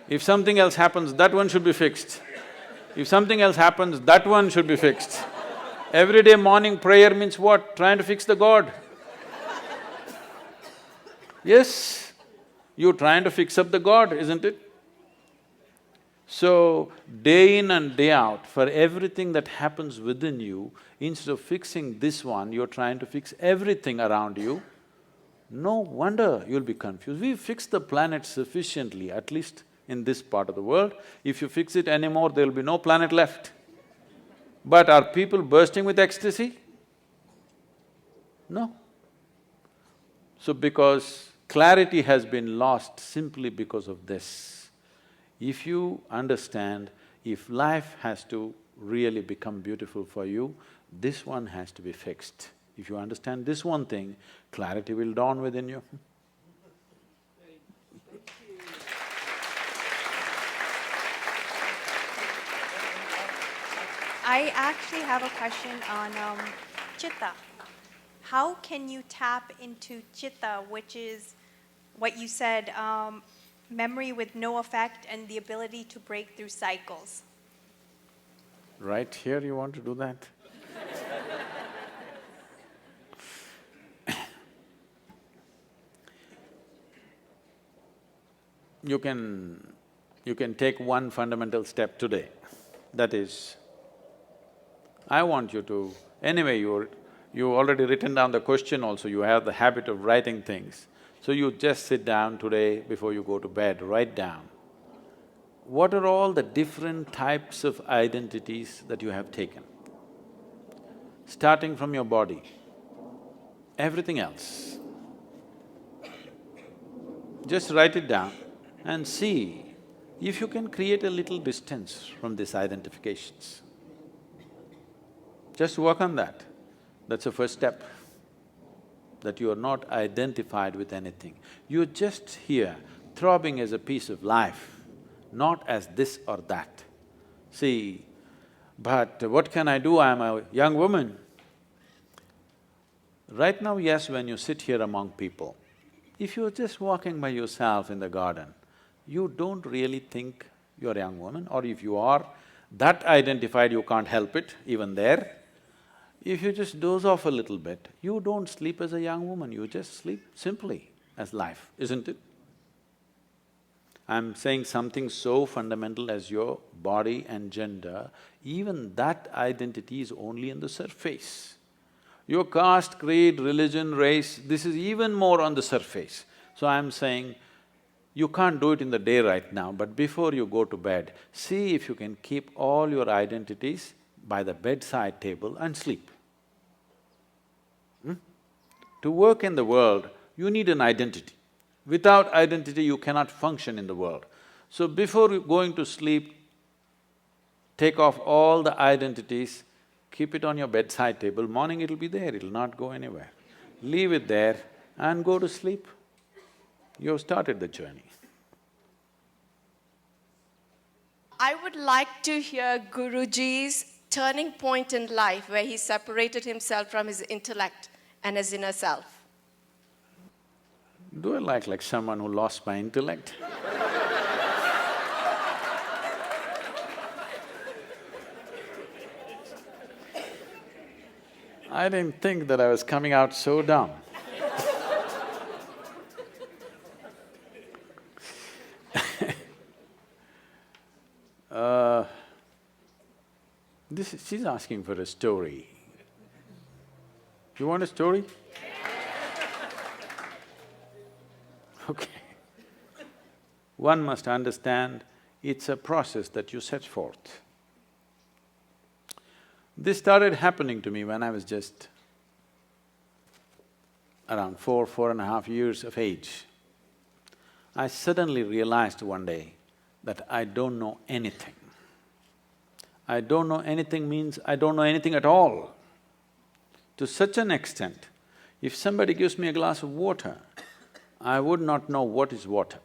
If something else happens, that one should be fixed. If something else happens, that one should be fixed. Everyday morning prayer means what? Trying to fix the God. Yes, you're trying to fix up the God, isn't it? So, day in and day out, for everything that happens within you, instead of fixing this one, you're trying to fix everything around you. No wonder you'll be confused. We've fixed the planet sufficiently, at least in this part of the world. If you fix it anymore, there'll be no planet left. But are people bursting with ecstasy? No. So because Clarity has been lost simply because of this. If you understand, if life has to really become beautiful for you, this one has to be fixed. If you understand this one thing, clarity will dawn within you. I actually have a question on chitta. How can you tap into chitta, which is what you said, memory with no effect and the ability to break through cycles? Right here you want to do that? You can take one fundamental step today. That is, I want you to… Anyway, you already written down the question also, you have the habit of writing things. So you just sit down today before you go to bed, write down, what are all the different types of identities that you have taken? Starting from your body, everything else. Just write it down and see if you can create a little distance from these identifications. Just work on that. That's the first step, that you are not identified with anything. You're just here, throbbing as a piece of life, not as this or that. See, but what can I do? I'm a young woman. Right now, yes, when you sit here among people, if you're just walking by yourself in the garden, you don't really think you're a young woman, or if you are that identified, you can't help it, even there. If you just doze off a little bit, you don't sleep as a young woman, you just sleep simply as life, isn't it? I'm saying something so fundamental as your body and gender, even that identity is only on the surface. Your caste, creed, religion, race, this is even more on the surface. So I'm saying, you can't do it in the day right now, but before you go to bed, see if you can keep all your identities by the bedside table and sleep. To work in the world, you need an identity. Without identity, you cannot function in the world. So before going to sleep, take off all the identities, keep it on your bedside table, morning it'll be there, it'll not go anywhere. Leave it there and go to sleep. You've started the journey. I would like to hear Guruji's turning point in life where he separated himself from his intellect and his inner self. Do I like someone who lost my intellect? I didn't think that I was coming out so dumb. She's asking for a story. You want a story? Okay. One must understand, it's a process that you set forth. This started happening to me when I was just around 4.5 years of age. I suddenly realized one day that I don't know anything. I don't know anything means I don't know anything at all. To such an extent, if somebody gives me a glass of water, I would not know what is water.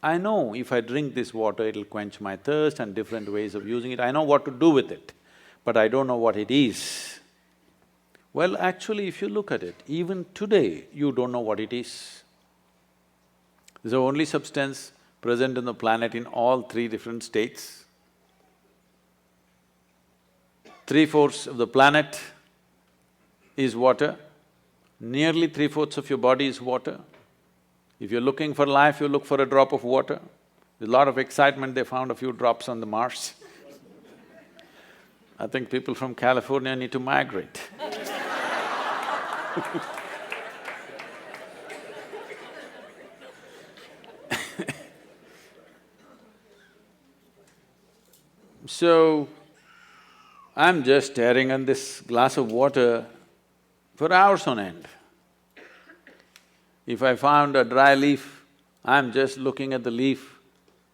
I know if I drink this water, it'll quench my thirst and different ways of using it, I know what to do with it, but I don't know what it is. Well, actually, if you look at it, even today, you don't know what it is. It's the only substance present on the planet in all three different states. 3/4 of the planet is water, nearly 3/4 of your body is water. If you're looking for life, you look for a drop of water. There's a lot of excitement, they found a few drops on the Mars. I think people from California need to migrate. So, I'm just staring at this glass of water for hours on end. If I found a dry leaf, I'm just looking at the leaf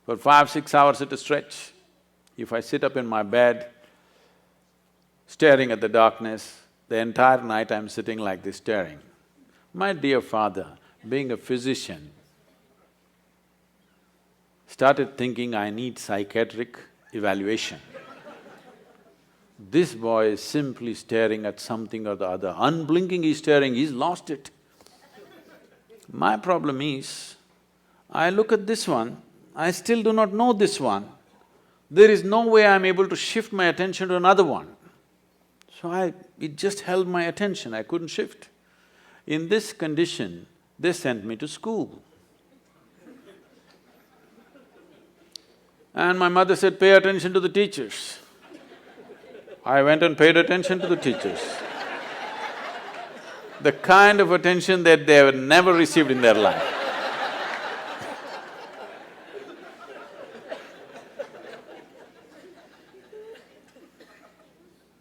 for 5, 6 hours at a stretch. If I sit up in my bed, staring at the darkness, the entire night I'm sitting like this staring. My dear father, being a physician, started thinking I need psychiatric evaluation. This boy is simply staring at something or the other, unblinking he's staring, he's lost it. My problem is, I look at this one, I still do not know this one. There is no way I'm able to shift my attention to another one. So it just held my attention, I couldn't shift. In this condition, they sent me to school. And my mother said, pay attention to the teachers. I went and paid attention to the teachers. The kind of attention that they have never received in their life.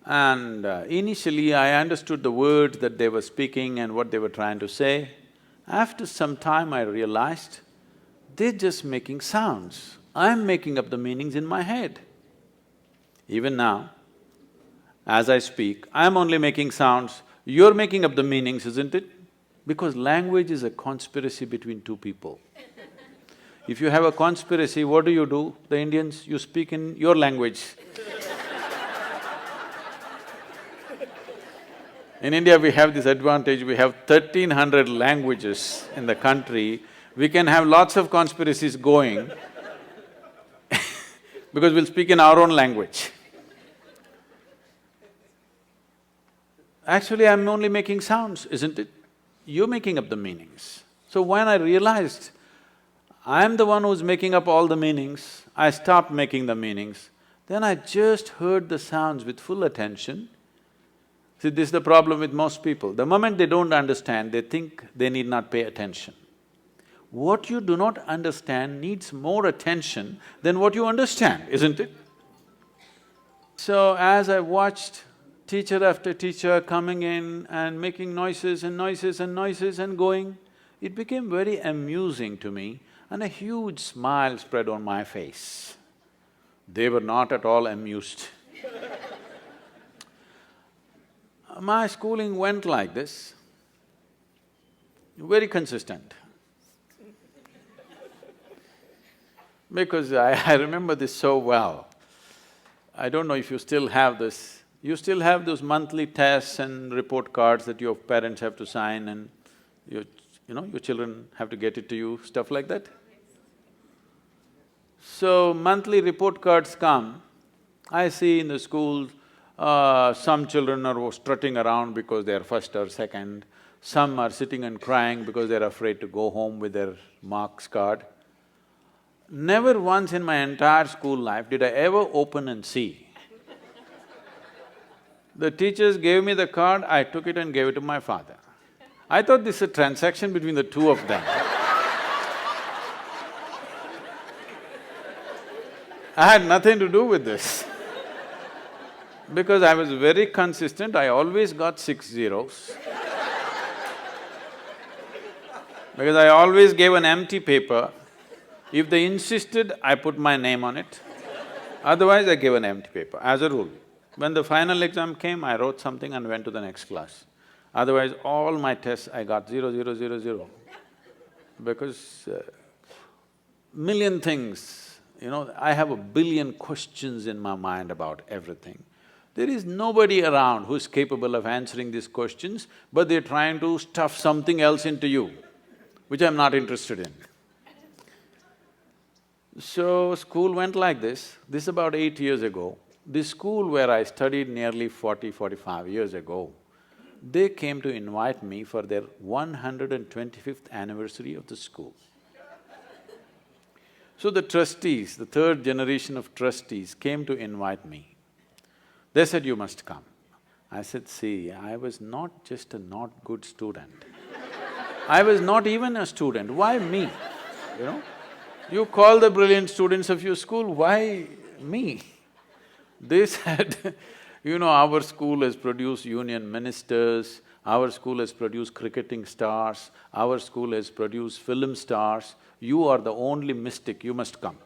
And initially I understood the words that they were speaking and what they were trying to say. After some time I realized, they're just making sounds. I'm making up the meanings in my head. Even now, as I speak, I'm only making sounds, you're making up the meanings, isn't it? Because language is a conspiracy between two people. If you have a conspiracy, what do? The Indians, you speak in your language. In India, we have this advantage, we have 1300 languages in the country, we can have lots of conspiracies going because we'll speak in our own language. Actually, I'm only making sounds, isn't it? You're making up the meanings. So when I realized I'm the one who's making up all the meanings, I stopped making the meanings. Then I just heard the sounds with full attention. See, this is the problem with most people. The moment they don't understand, they think they need not pay attention. What you do not understand needs more attention than what you understand, isn't it? So as I watched teacher after teacher coming in and making noises and noises and noises and going, it became very amusing to me and a huge smile spread on my face. They were not at all amused. My schooling went like this, very consistent. Because I remember this so well. I don't know if you still have this. You still have those monthly tests and report cards that your parents have to sign and your children have to get it to you, stuff like that? So, monthly report cards come. I see in the school, some children are strutting around because they are first or second. Some are sitting and crying because they're afraid to go home with their marks card. Never once in my entire school life did I ever open and see. The teachers gave me the card, I took it and gave it to my father. I thought this is a transaction between the two of them. I had nothing to do with this. Because I was very consistent, I always got 6 zeros. Because I always gave an empty paper. If they insisted, I put my name on it. Otherwise, I gave an empty paper, as a rule. When the final exam came, I wrote something and went to the next class. Otherwise, all my tests I got 0, 0, 0, 0. Because million things, I have a billion questions in my mind about everything. There is nobody around who's capable of answering these questions, but they're trying to stuff something else into you, which I'm not interested in. So, school went like this. This is about 8 years ago. This school where I studied nearly 45 years ago, they came to invite me for their 125th anniversary of the school. So the trustees, the third generation of trustees came to invite me. They said, you must come. I said, see, I was not just a not good student. I was not even a student, why me, You call the brilliant students of your school, why me? They said, our school has produced union ministers, our school has produced cricketing stars, our school has produced film stars, you are the only mystic, you must come.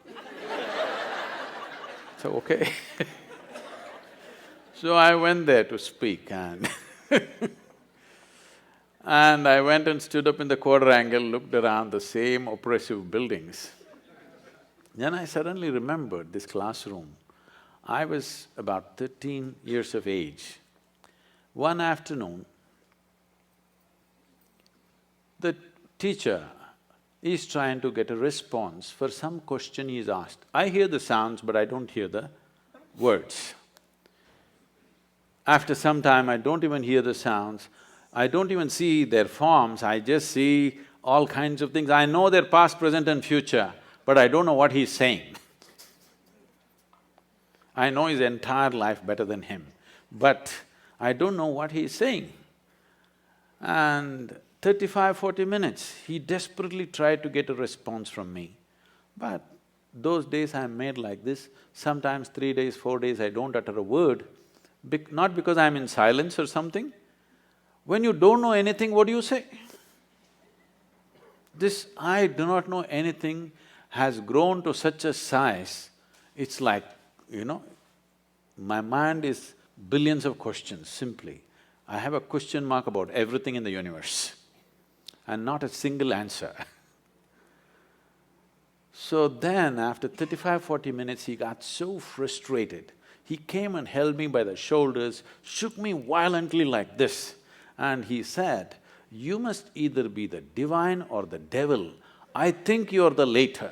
So, okay. So I went there to speak and and I went and stood up in the quadrangle, looked around the same oppressive buildings. Then I suddenly remembered this classroom. I was about 13 years of age. One afternoon, the teacher is trying to get a response for some question he is asked. I hear the sounds, but I don't hear the words. After some time, I don't even hear the sounds, I don't even see their forms, I just see all kinds of things. I know their past, present and future, but I don't know what he's saying. I know his entire life better than him, but I don't know what he's saying. And 35–40 minutes, he desperately tried to get a response from me. But those days I'm made like this, sometimes 3 days, 4 days I don't utter a word, not because I'm in silence or something. When you don't know anything, what do you say? This I do not know anything has grown to such a size, it's like, my mind is billions of questions, simply. I have a question mark about everything in the universe and not a single answer. So then, after 35–40 minutes, he got so frustrated. He came and held me by the shoulders, shook me violently like this, and he said, "You must either be the divine or the devil. I think you're the latter."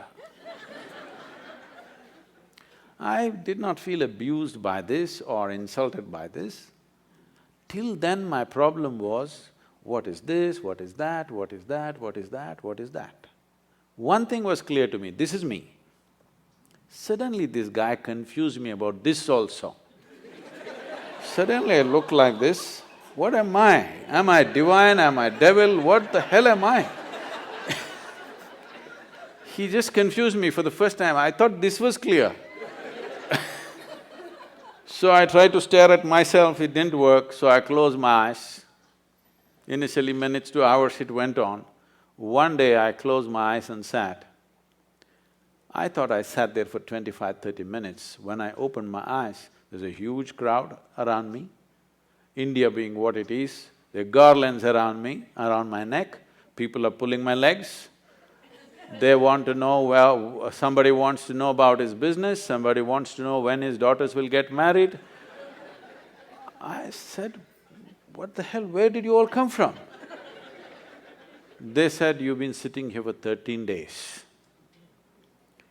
I did not feel abused by this or insulted by this. Till then my problem was, what is this, what is that, what is that, what is that, what is that? One thing was clear to me, this is me. Suddenly this guy confused me about this also. Suddenly I look like this, what am I? Am I divine, am I devil, what the hell am I? He just confused me for the first time, I thought this was clear. So I tried to stare at myself, it didn't work, so I closed my eyes. Initially minutes to hours it went on. One day I closed my eyes and sat. I thought I sat there for 25–30 minutes. When I opened my eyes, there's a huge crowd around me. India being what it is, there are garlands around me, around my neck, people are pulling my legs. They want to know, well, somebody wants to know about his business, somebody wants to know when his daughters will get married. I said, what the hell, where did you all come from? They said, you've been sitting here for 13 days.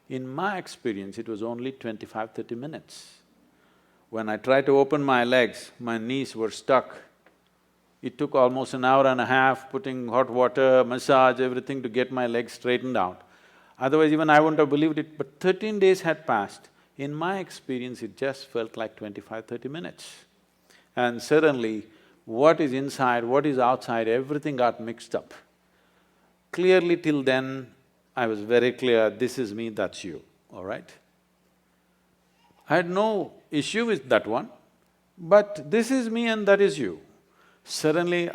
In my experience, it was only 25–30 minutes. When I tried to open my legs, my knees were stuck. It took almost an hour and a half, putting hot water, massage, everything to get my legs straightened out. Otherwise even I wouldn't have believed it, but 13 days had passed. In my experience, it just felt like 25–30 minutes. And suddenly, what is inside, what is outside, everything got mixed up. Clearly till then, I was very clear, this is me, that's you, all right? I had no issue with that one, but this is me and that is you. Suddenly,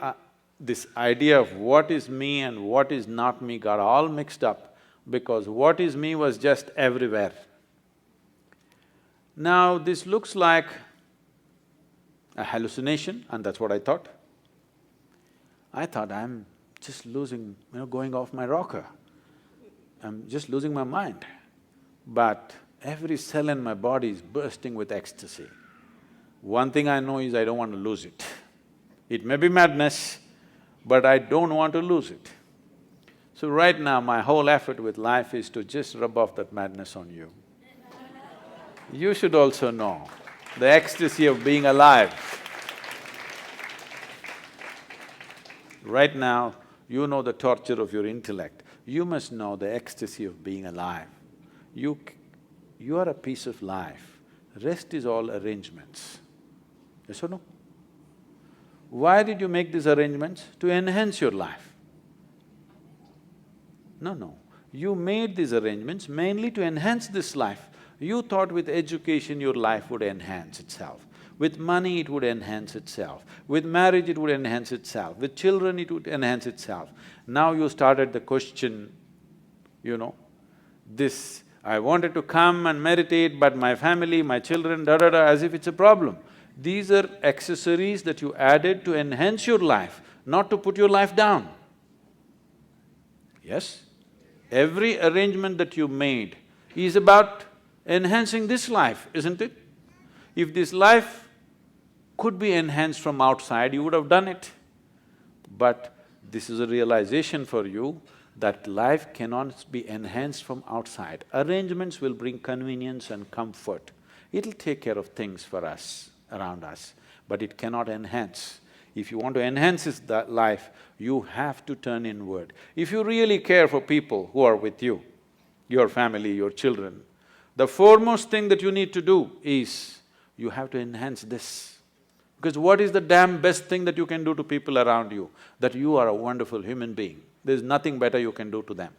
this idea of what is me and what is not me got all mixed up because what is me was just everywhere. Now, this looks like a hallucination and that's what I thought. I thought I'm just losing, going off my rocker. I'm just losing my mind. But every cell in my body is bursting with ecstasy. One thing I know is I don't want to lose it. It may be madness, but I don't want to lose it. So right now, my whole effort with life is to just rub off that madness on you. You should also know the ecstasy of being alive. Right now, you know the torture of your intellect. You must know the ecstasy of being alive. You are a piece of life. Rest is all arrangements. Yes or no? Why did you make these arrangements? To enhance your life. No. You made these arrangements mainly to enhance this life. You thought with education your life would enhance itself. With money, it would enhance itself. With marriage, it would enhance itself. With children, it would enhance itself. Now you started the question, this, I wanted to come and meditate, but my family, my children, da-da-da, as if it's a problem. These are accessories that you added to enhance your life, not to put your life down. Yes? Every arrangement that you made is about enhancing this life, isn't it? If this life could be enhanced from outside, you would have done it. But this is a realization for you that life cannot be enhanced from outside. Arrangements will bring convenience and comfort. It'll take care of things for us, around us, but it cannot enhance. If you want to enhance that life, you have to turn inward. If you really care for people who are with you, your family, your children, the foremost thing that you need to do is, you have to enhance this. Because what is the damn best thing that you can do to people around you? That you are a wonderful human being. There's nothing better you can do to them.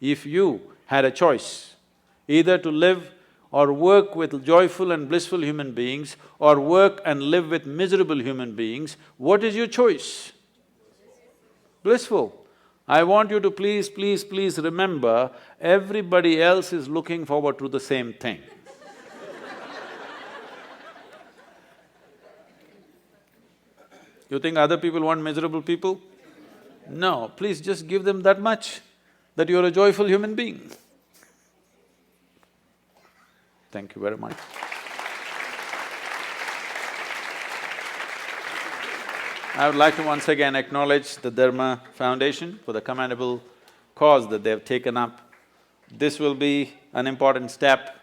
If you had a choice, either to live or work with joyful and blissful human beings, or work and live with miserable human beings, what is your choice? Blissful. I want you to please remember, everybody else is looking forward to the same thing. You think other people want miserable people? No, please just give them that much, that you're a joyful human being. Thank you very much. I would like to once again acknowledge the Dharma Foundation for the commendable cause that they have taken up. This will be an important step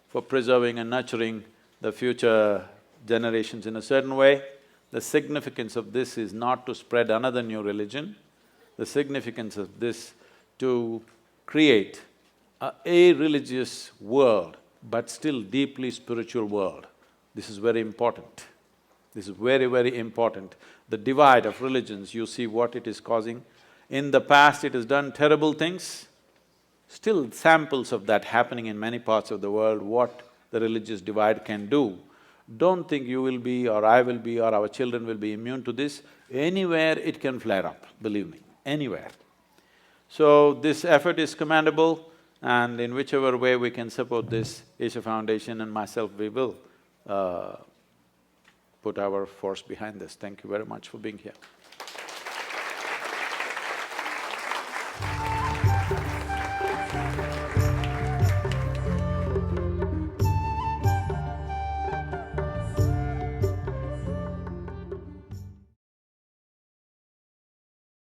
for preserving and nurturing the future generations in a certain way. The significance of this is not to spread another new religion. The significance of this to create a religious world, but still deeply spiritual world. This is very important. This is very, very important. The divide of religions, you see what it is causing. In the past, it has done terrible things. Still samples of that happening in many parts of the world, what the religious divide can do. Don't think you will be, or I will be, or our children will be immune to this. Anywhere it can flare up, believe me, anywhere. So this effort is commendable, and in whichever way we can support this, Isha Foundation and myself, we will put our force behind this. Thank you very much for being here.